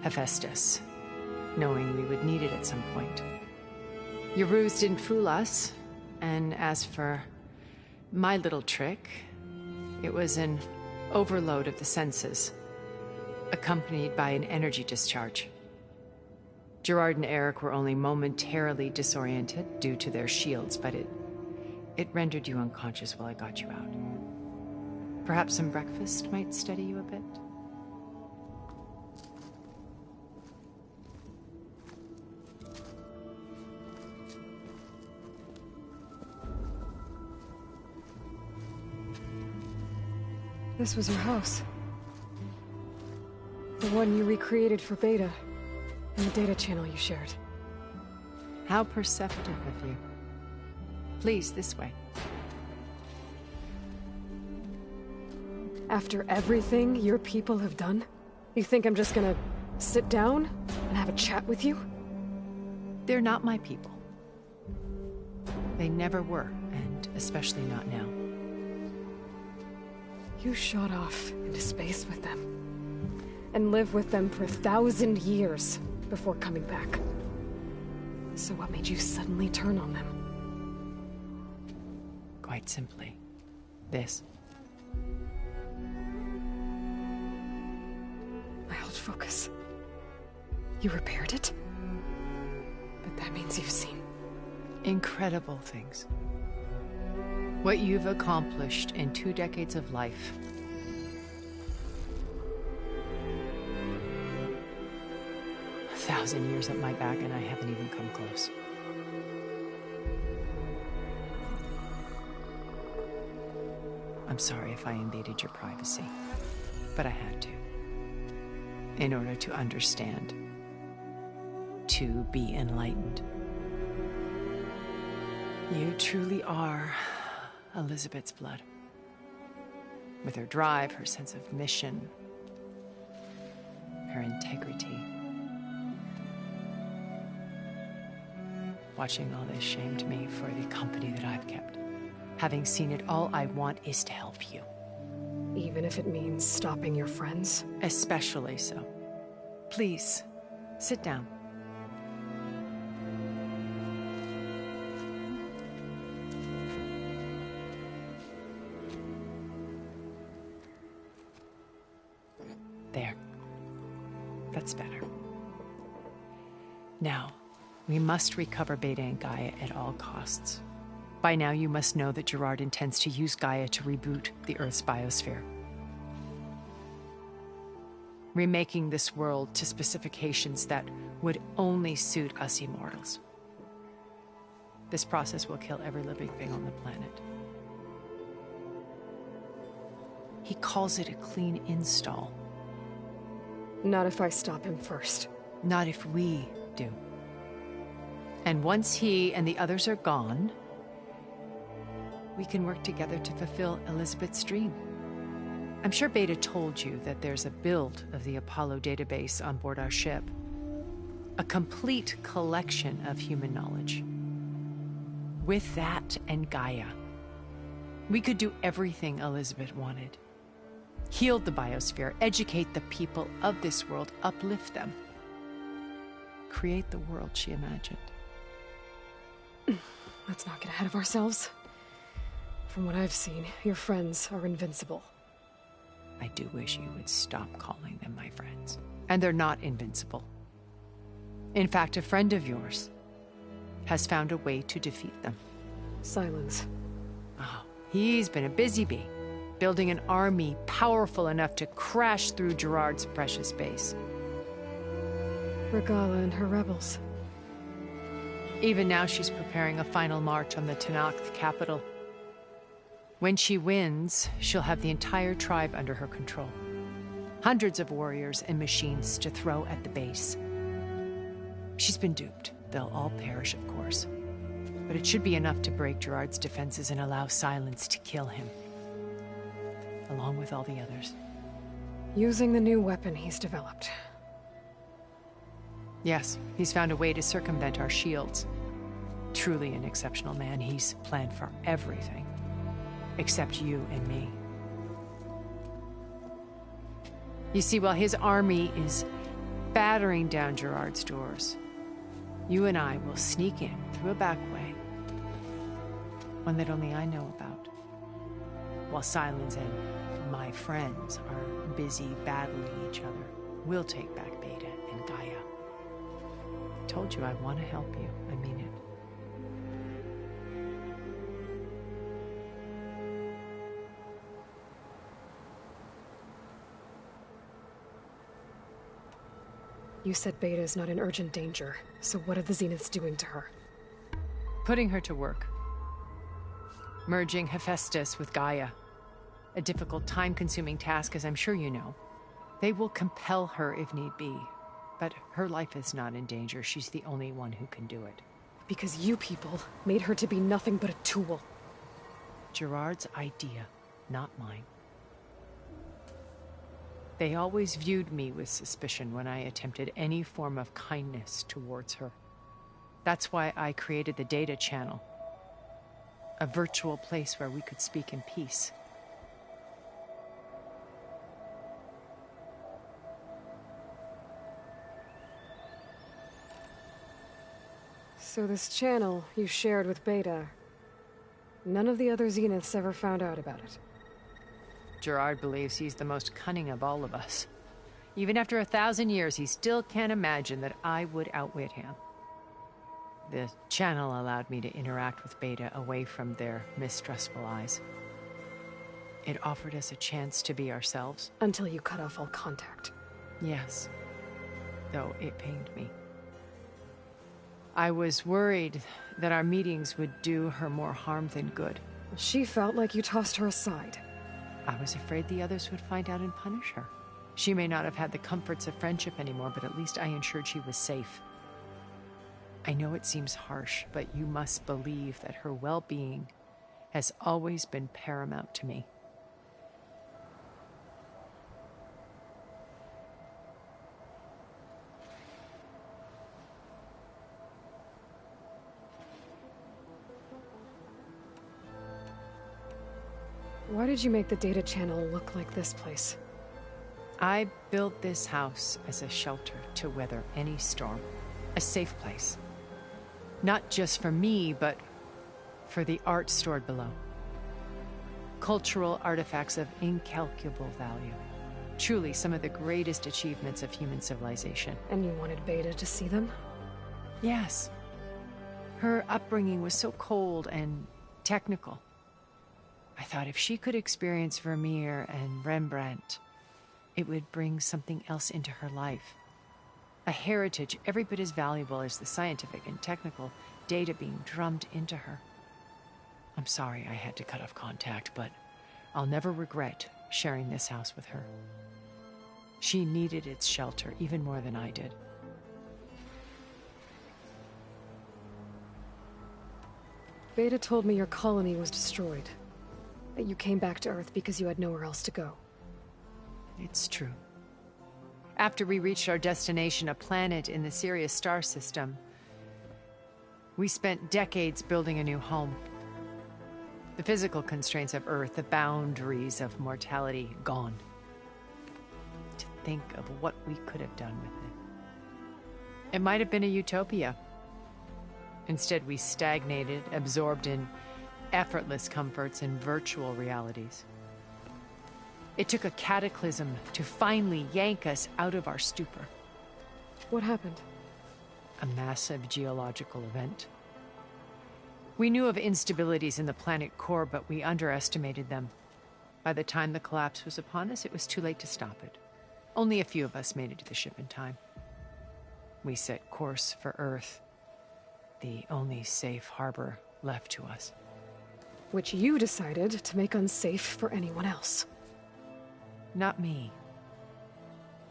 Hephaestus, knowing we would need it at some point. Your ruse didn't fool us, and as for my little trick, it was an overload of the senses, accompanied by an energy discharge. Gerard and Eric were only momentarily disoriented due to their shields, but it rendered you unconscious while I got you out. Perhaps some breakfast might steady you a bit? This was your house. The one you recreated for Beta, and the data channel you shared. How perceptive of you. Please, this way. After everything your people have done, you think I'm just gonna sit down and have a chat with you? They're not my people. They never were, and especially not now. You shot off into space with them, and lived with them for 1,000 years before coming back. So what made you suddenly turn on them? Quite simply, this. My old focus. You repaired it? But that means you've seen... incredible things. What you've accomplished in 2 decades of life. A 1,000 years at my back and I haven't even come close. I'm sorry if I invaded your privacy, but I had to. In order to understand. To be enlightened. You truly are Elizabeth's blood. With her drive, her sense of mission, her integrity. Watching all this shamed me for the company that I've kept. Having seen it, all I want is to help you. Even if it means stopping your friends? Especially so. Please, sit down. There. That's better. Now, we must recover Beta and Gaia at all costs. By now, you must know that Gerard intends to use Gaia to reboot the Earth's biosphere. Remaking this world to specifications that would only suit us immortals. This process will kill every living thing on the planet. He calls it a clean install. Not if I stop him first. Not if we do. And once he and the others are gone, we can work together to fulfill Elizabeth's dream. I'm sure Beta told you that there's a build of the Apollo database on board our ship. A complete collection of human knowledge. With that and Gaia, we could do everything Elizabeth wanted. Heal the biosphere, educate the people of this world, uplift them. Create the world she imagined. Let's not get ahead of ourselves. From what I've seen, your friends are invincible. I do wish you would stop calling them my friends. And they're not invincible. In fact, a friend of yours has found a way to defeat them. Silence. Oh, he's been a busy bee, building an army powerful enough to crash through Gerard's precious base. Regalla and her rebels. Even now she's preparing a final march on the Tenakth capital. When she wins, she'll have the entire tribe under her control. Hundreds of warriors and machines to throw at the base. She's been duped. They'll all perish, of course. But it should be enough to break Gerard's defenses and allow Silence to kill him. Along with all the others. Using the new weapon he's developed. Yes, he's found a way to circumvent our shields. Truly an exceptional man. He's planned for everything. Except you and me. You see, while his army is battering down Gerard's doors, you and I will sneak in through a back way. One that only I know about. While Silence and my friends are busy battling each other, we'll take back Beta and Gaia. I told you I want to help you. I mean it. You said Beta is not in urgent danger, so what are the Zeniths doing to her? Putting her to work. Merging Hephaestus with Gaia. A difficult, time-consuming task, as I'm sure you know. They will compel her if need be. But her life is not in danger. She's the only one who can do it. Because you people made her to be nothing but a tool. Gerard's idea, not mine. They always viewed me with suspicion when I attempted any form of kindness towards her. That's why I created the Data Channel. A virtual place where we could speak in peace. So this channel you shared with Beta, none of the other Zeniths ever found out about it? Gerard believes he's the most cunning of all of us. Even after 1,000 years, he still can't imagine that I would outwit him. The channel allowed me to interact with Beta away from their mistrustful eyes. It offered us a chance to be ourselves. Until you cut off all contact. Yes. Though it pained me. I was worried that our meetings would do her more harm than good. She felt like you tossed her aside. I was afraid the others would find out and punish her. She may not have had the comforts of friendship anymore, but at least I ensured she was safe. I know it seems harsh, but you must believe that her well-being has always been paramount to me. Why did you make the Data Channel look like this place? I built this house as a shelter to weather any storm. A safe place. Not just for me, but for the art stored below. Cultural artifacts of incalculable value. Truly some of the greatest achievements of human civilization. And you wanted Beta to see them? Yes. Her upbringing was so cold and technical. I thought if she could experience Vermeer and Rembrandt, it would bring something else into her life. A heritage every bit as valuable as the scientific and technical data being drummed into her. I'm sorry I had to cut off contact, but I'll never regret sharing this house with her. She needed its shelter even more than I did. Beta told me your colony was destroyed. That you came back to Earth because you had nowhere else to go. It's true. After we reached our destination, a planet in the Sirius star system, we spent decades building a new home. The physical constraints of Earth, the boundaries of mortality, gone. To think of what we could have done with it. It might have been a utopia. Instead, we stagnated, absorbed in effortless comforts and virtual realities. It took a cataclysm to finally yank us out of our stupor. What happened? A massive geological event. We knew of instabilities in the planet core, but we underestimated them. By the time the collapse was upon us, it was too late to stop it. Only a few of us made it to the ship in time. We set course for Earth, the only safe harbor left to us. Which you decided to make unsafe for anyone else. Not me.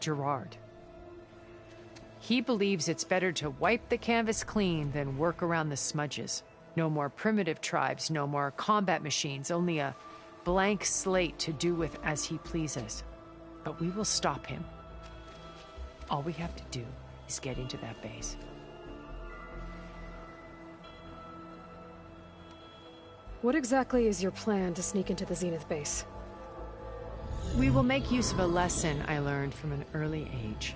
Gerard. He believes it's better to wipe the canvas clean than work around the smudges. No more primitive tribes, no more combat machines, only a blank slate to do with as he pleases. But we will stop him. All we have to do is get into that base. What exactly is your plan to sneak into the Zenith base? We will make use of a lesson I learned from an early age.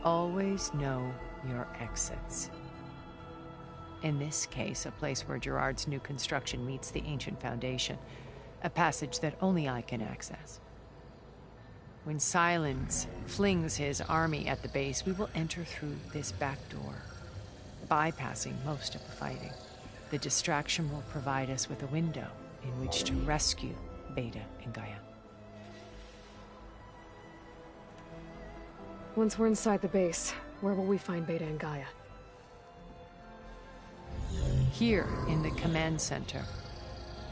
Always know your exits. In this case, a place where Gerard's new construction meets the ancient foundation, a passage that only I can access. When Silence flings his army at the base, we will enter through this back door, bypassing most of the fighting. The distraction will provide us with a window in which to rescue Beta and Gaia. Once we're inside the base, where will we find Beta and Gaia? Here in the command center.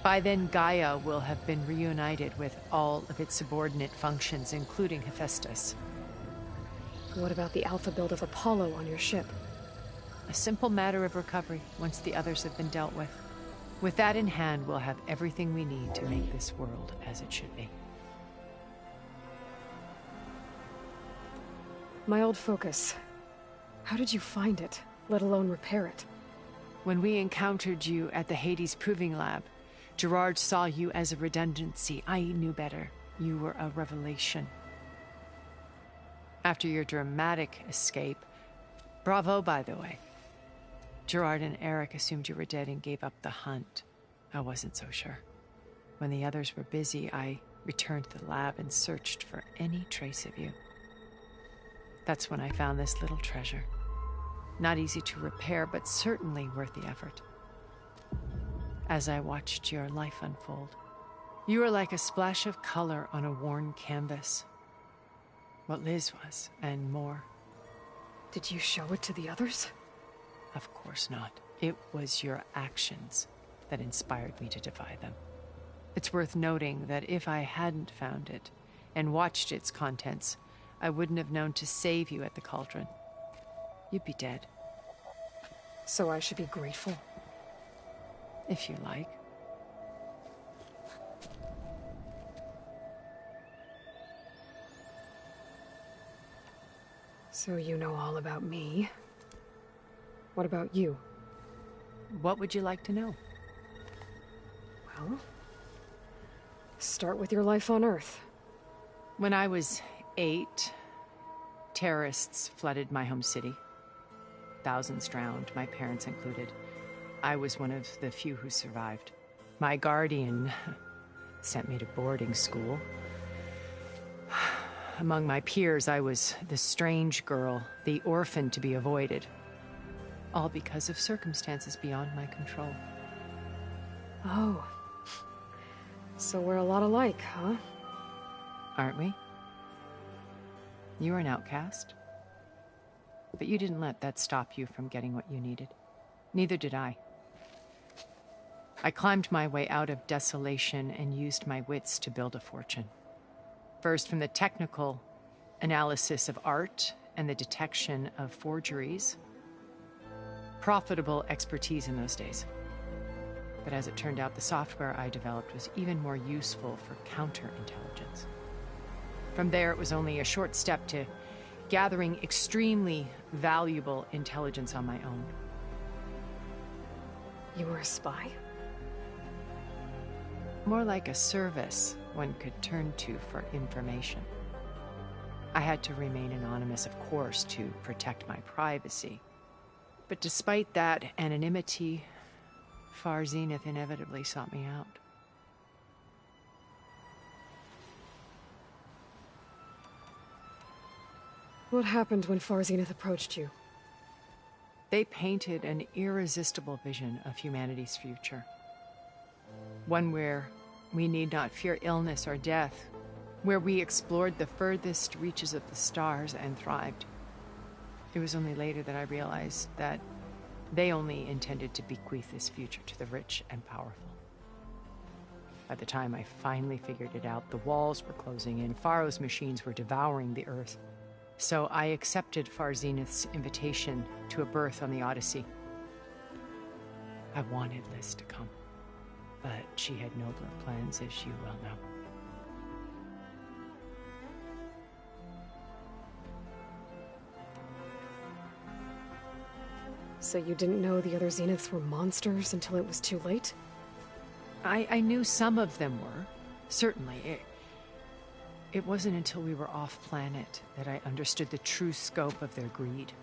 By then, Gaia will have been reunited with all of its subordinate functions, including Hephaestus. What about the alpha build of Apollo on your ship? A simple matter of recovery once the others have been dealt with. With that in hand, we'll have everything we need to make this world as it should be. My old focus. How did you find it, let alone repair it? When we encountered you at the Hades Proving Lab, Gerard saw you as a redundancy. I knew better. You were a revelation. After your dramatic escape, bravo, by the way. Gerard and Eric assumed you were dead and gave up the hunt. I wasn't so sure. When the others were busy, I returned to the lab and searched for any trace of you. That's when I found this little treasure. Not easy to repair, but certainly worth the effort. As I watched your life unfold, you were like a splash of color on a worn canvas. What Liz was, and more. Did you show it to the others? Of course not. It was your actions that inspired me to defy them. It's worth noting that if I hadn't found it and watched its contents, I wouldn't have known to save you at the cauldron. You'd be dead. So I should be grateful? If you like. So you know all about me. What about you? What would you like to know? Well, start with your life on Earth. When I was 8, terrorists flooded my home city. Thousands drowned, my parents included. I was one of the few who survived. My guardian sent me to boarding school. Among my peers, I was the strange girl, the orphan to be avoided. All because of circumstances beyond my control. Oh. So we're a lot alike, huh? Aren't we? You were an outcast. But you didn't let that stop you from getting what you needed. Neither did I. I climbed my way out of desolation and used my wits to build a fortune. First, from the technical analysis of art and the detection of forgeries. Profitable expertise in those days. But as it turned out, the software I developed was even more useful for counterintelligence. From there, it was only a short step to gathering extremely valuable intelligence on my own. You were a spy? More like a service one could turn to for information. I had to remain anonymous, of course, to protect my privacy. But despite that anonymity, Far Zenith inevitably sought me out. What happened when Far Zenith approached you? They painted an irresistible vision of humanity's future. One where we need not fear illness or death, where we explored the furthest reaches of the stars and thrived. It was only later that I realized that they only intended to bequeath this future to the rich and powerful. By the time I finally figured it out, the walls were closing in, Pharaoh's machines were devouring the Earth. So I accepted Far Zenith's invitation to a berth on the Odyssey. I wanted Liz to come, but she had nobler plans, as you well know. So you didn't know the other Zeniths were monsters until it was too late? I knew some of them were, certainly. It wasn't until we were off-planet that I understood the true scope of their greed.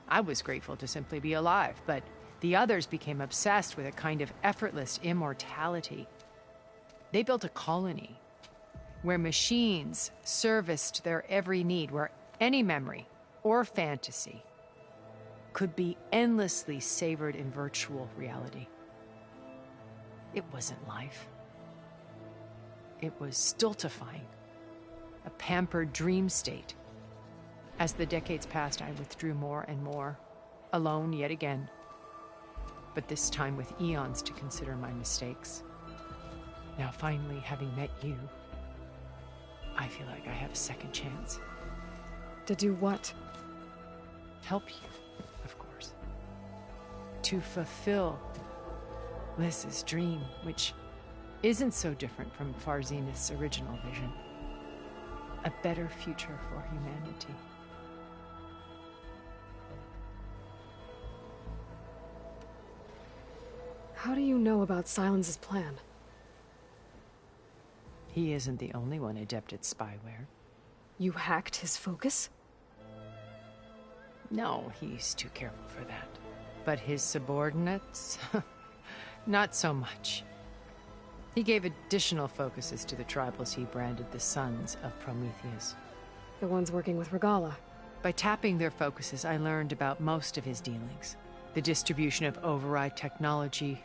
I was grateful to simply be alive, but the others became obsessed with a kind of effortless immortality. They built a colony where machines serviced their every need, where any memory or fantasy could be endlessly savored in virtual reality. It wasn't life. It was stultifying, a pampered dream state. As the decades passed, I withdrew more and more, alone yet again, but this time with eons to consider my mistakes. Now, finally, having met you, I feel like I have a second chance. To do what? Help you, of course. To fulfill Liz's dream, which isn't so different from Far Zenith's original vision. A better future for humanity. How do you know about Silence's plan? He isn't the only one adept at spyware. You hacked his focus? No, he's too careful for that. But his subordinates? Not so much. He gave additional focuses to the tribals he branded the Sons of Prometheus. The ones working with Regalla. By tapping their focuses, I learned about most of his dealings. The distribution of override technology,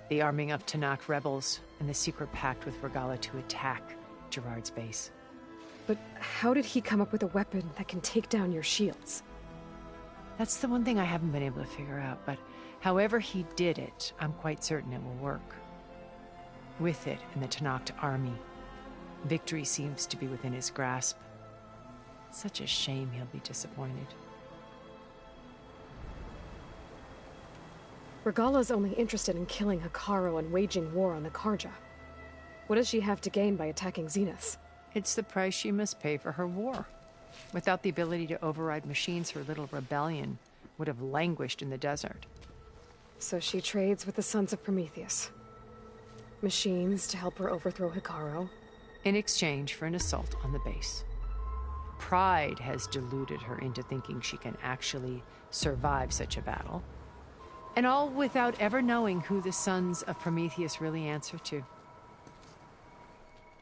the arming of Tanakh rebels, and the secret pact with Regalla to attack Gerard's base. But how did he come up with a weapon that can take down your shields? That's the one thing I haven't been able to figure out, but however he did it, I'm quite certain it will work. With it and the Tanakh army, victory seems to be within his grasp. Such a shame he'll be disappointed. Regalla's only interested in killing Hekarro and waging war on the Karja. What does she have to gain by attacking Zeniths? It's the price she must pay for her war. Without the ability to override machines, her little rebellion would have languished in the desert. So she trades with the Sons of Prometheus. Machines to help her overthrow Hekarro. In exchange for an assault on the base. Pride has deluded her into thinking she can actually survive such a battle. And all without ever knowing who the Sons of Prometheus really answer to.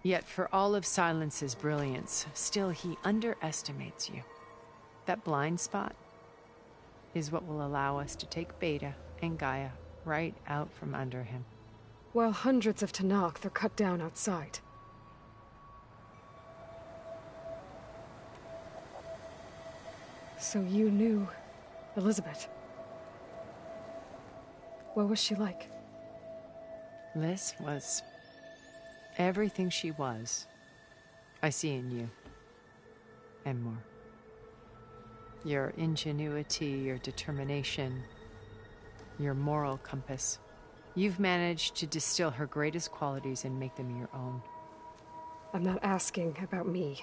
Yet for all of Silence's brilliance, still he underestimates you. That blind spot is what will allow us to take Beta and Gaia right out from under him. While hundreds of Tenakth are cut down outside. So you knew Elizabeth. What was she like? Liz was everything she was. I see in you. And more. Your ingenuity, your determination, your moral compass. You've managed to distill her greatest qualities and make them your own. I'm not asking about me.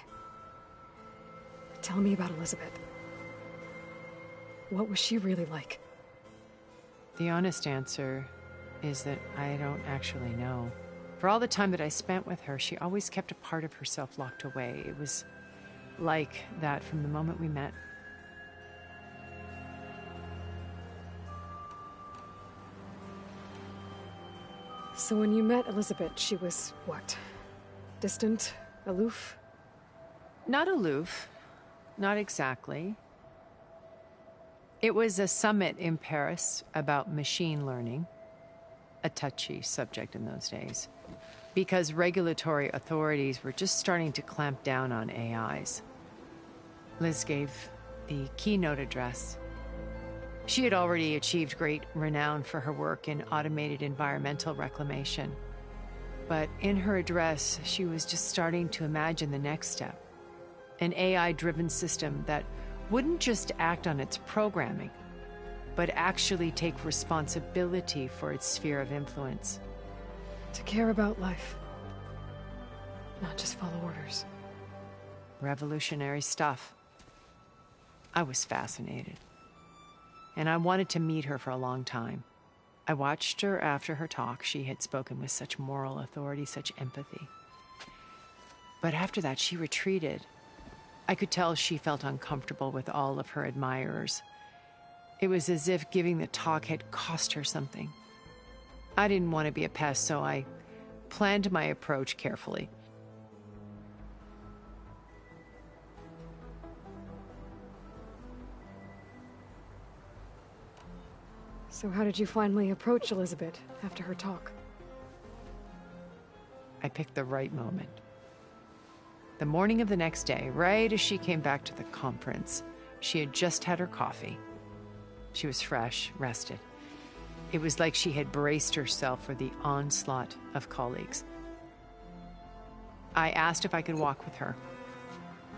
Tell me about Elizabeth. What was she really like? The honest answer is that I don't actually know. For all the time that I spent with her, she always kept a part of herself locked away. It was like that from the moment we met. So when you met Elizabeth, she was what? Distant? Aloof? Not aloof. Not exactly. It was a summit in Paris about machine learning, a touchy subject in those days, because regulatory authorities were just starting to clamp down on AIs. Liz gave the keynote address. She had already achieved great renown for her work in automated environmental reclamation. But in her address, she was just starting to imagine the next step. An AI-driven system that wouldn't just act on its programming, but actually take responsibility for its sphere of influence. To care about life. Not just follow orders. Revolutionary stuff. I was fascinated. And I wanted to meet her for a long time. I watched her after her talk. She had spoken with such moral authority, such empathy. But after that, she retreated. I could tell she felt uncomfortable with all of her admirers. It was as if giving the talk had cost her something. I didn't want to be a pest, so I planned my approach carefully. So how did you finally approach Elizabeth after her talk? I picked the right moment. The morning of the next day, right as she came back to the conference, she had just had her coffee. She was fresh, rested. It was like she had braced herself for the onslaught of colleagues. I asked if I could walk with her,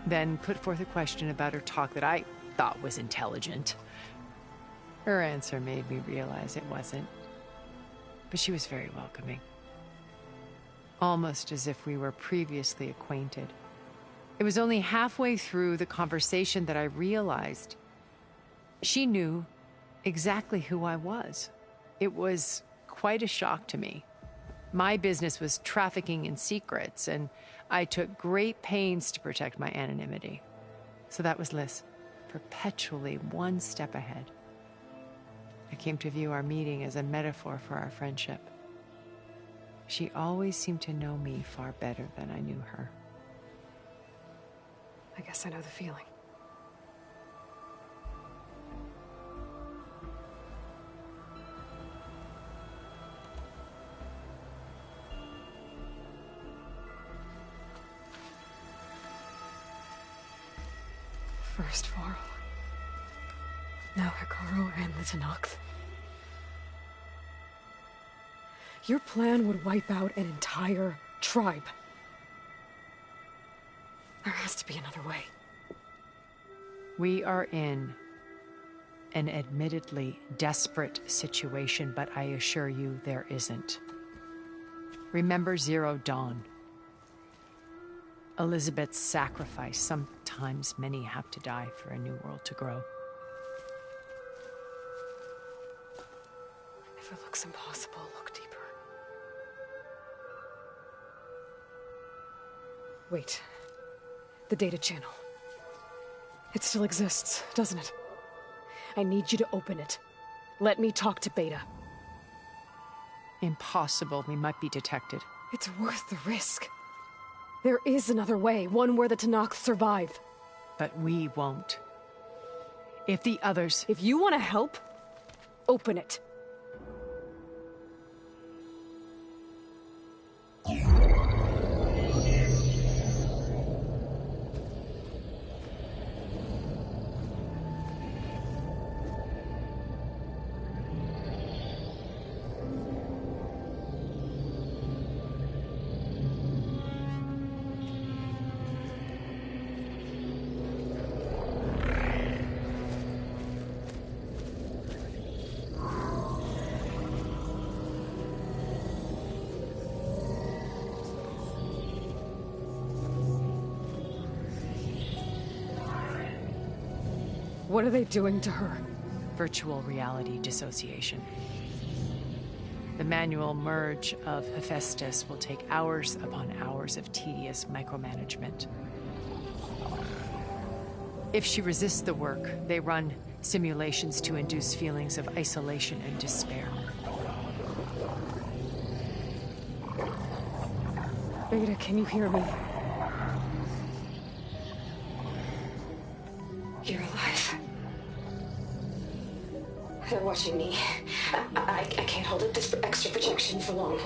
then put forth a question about her talk that I thought was intelligent. Her answer made me realize it wasn't, but she was very welcoming. Almost as if we were previously acquainted. It was only halfway through the conversation that I realized she knew exactly who I was. It was quite a shock to me. My business was trafficking in secrets, and I took great pains to protect my anonymity. So that was Liz, perpetually one step ahead. I came to view our meeting as a metaphor for our friendship. She always seemed to know me far better than I knew her. I guess I know the feeling. First Varl. Now Hekarro and the Tenakth. Your plan would wipe out an entire tribe. There has to be another way. We are in an admittedly desperate situation, but I assure you there isn't. Remember Zero Dawn. Elizabeth's sacrifice. Sometimes many have to die for a new world to grow. If it looks impossible, look deeper. Wait. The data channel. It still exists, doesn't it? I need you to open it. Let me talk to Beta. Impossible. We might be detected. It's worth the risk. There is another way, one where the Tenakth survive. But we won't. If the others... If you want to help, open it. What are they doing to her? Virtual reality dissociation. The manual merge of Hephaestus will take hours upon hours of tedious micromanagement. If she resists the work, they run simulations to induce feelings of isolation and despair. Beta, can you hear me? You're alive. They're watching me. I can't hold up this extra protection for long.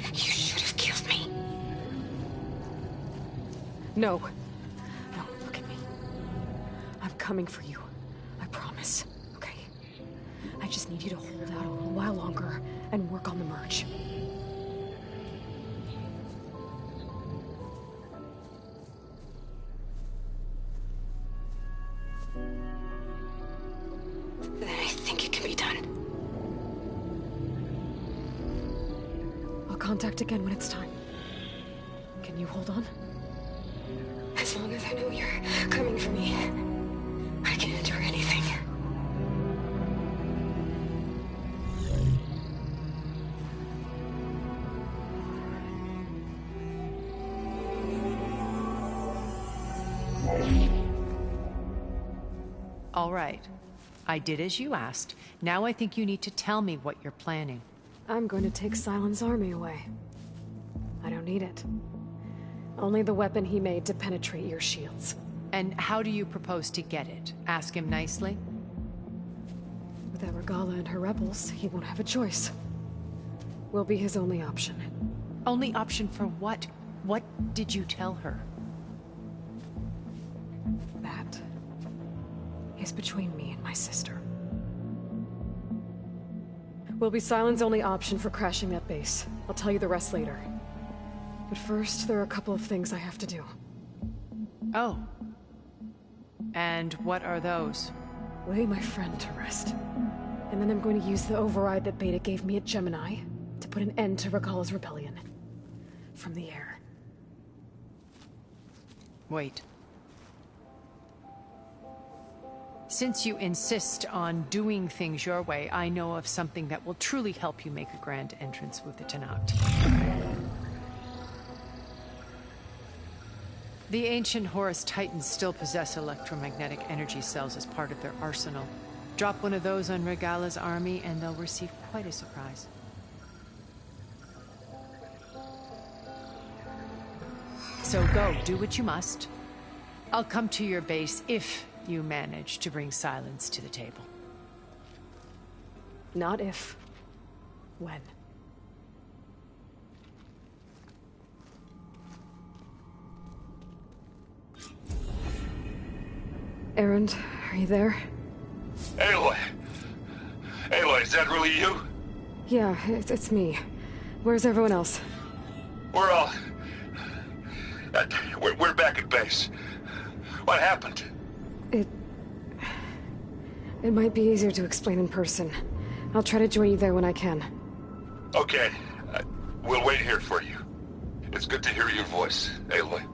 You should have killed me. No. No, look at me. I'm coming for you. I promise. Okay? I just need you to hold out a little while longer and work on the merge. Then I think it can be done. I'll contact again when it's time. Can you hold on? As long as I know you're coming for me, I can endure anything. All right. I did as you asked. Now I think you need to tell me what you're planning. I'm going to take Sylens' army away. I don't need it. Only the weapon he made to penetrate your shields. And how do you propose to get it? Ask him nicely? With Argala and her rebels, he won't have a choice. We'll be his only option. Only option for what? What did you tell her? That is between me and my sister. Will be Sylens' only option for crashing that base. I'll tell you the rest later. But first, there are a couple of things I have to do. Oh. And what are those? Lay my friend to rest. And then I'm going to use the override that Beta gave me at Gemini to put an end to Regala's rebellion. From the air. Wait. Since you insist on doing things your way, I know of something that will truly help you make a grand entrance with the Tenakth. The ancient Horus Titans still possess electromagnetic energy cells as part of their arsenal. Drop one of those on Regala's army and they'll receive quite a surprise. So go, do what you must. I'll come to your base if you manage to bring Sylens to the table. Not if. When. Erend, are you there? Aloy! Aloy, is that really you? Yeah, it's me. Where's everyone else? We're all... we're back at base. What happened? It might be easier to explain in person. I'll try to join you there when I can. Okay. We'll wait here for you. It's good to hear your voice, Aloy.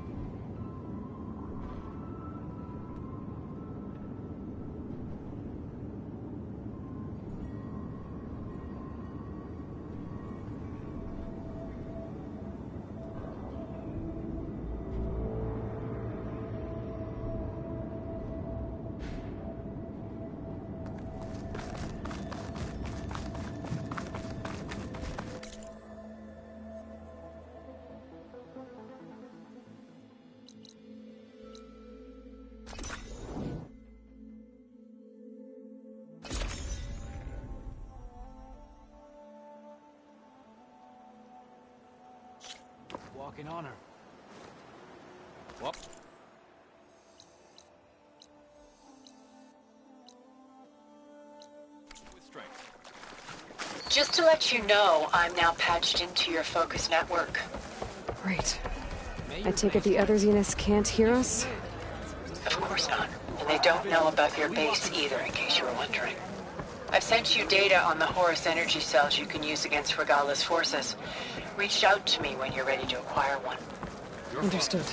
Walking on her. Whoop. With strength. Just to let you know, I'm now patched into your focus network. Great. I take it the other Zeniths can't hear us? Of course not. And they don't know about your base either, in case you were wondering. I've sent you data on the Horus energy cells you can use against Regala's forces. Reach out to me when you're ready to acquire one. Understood.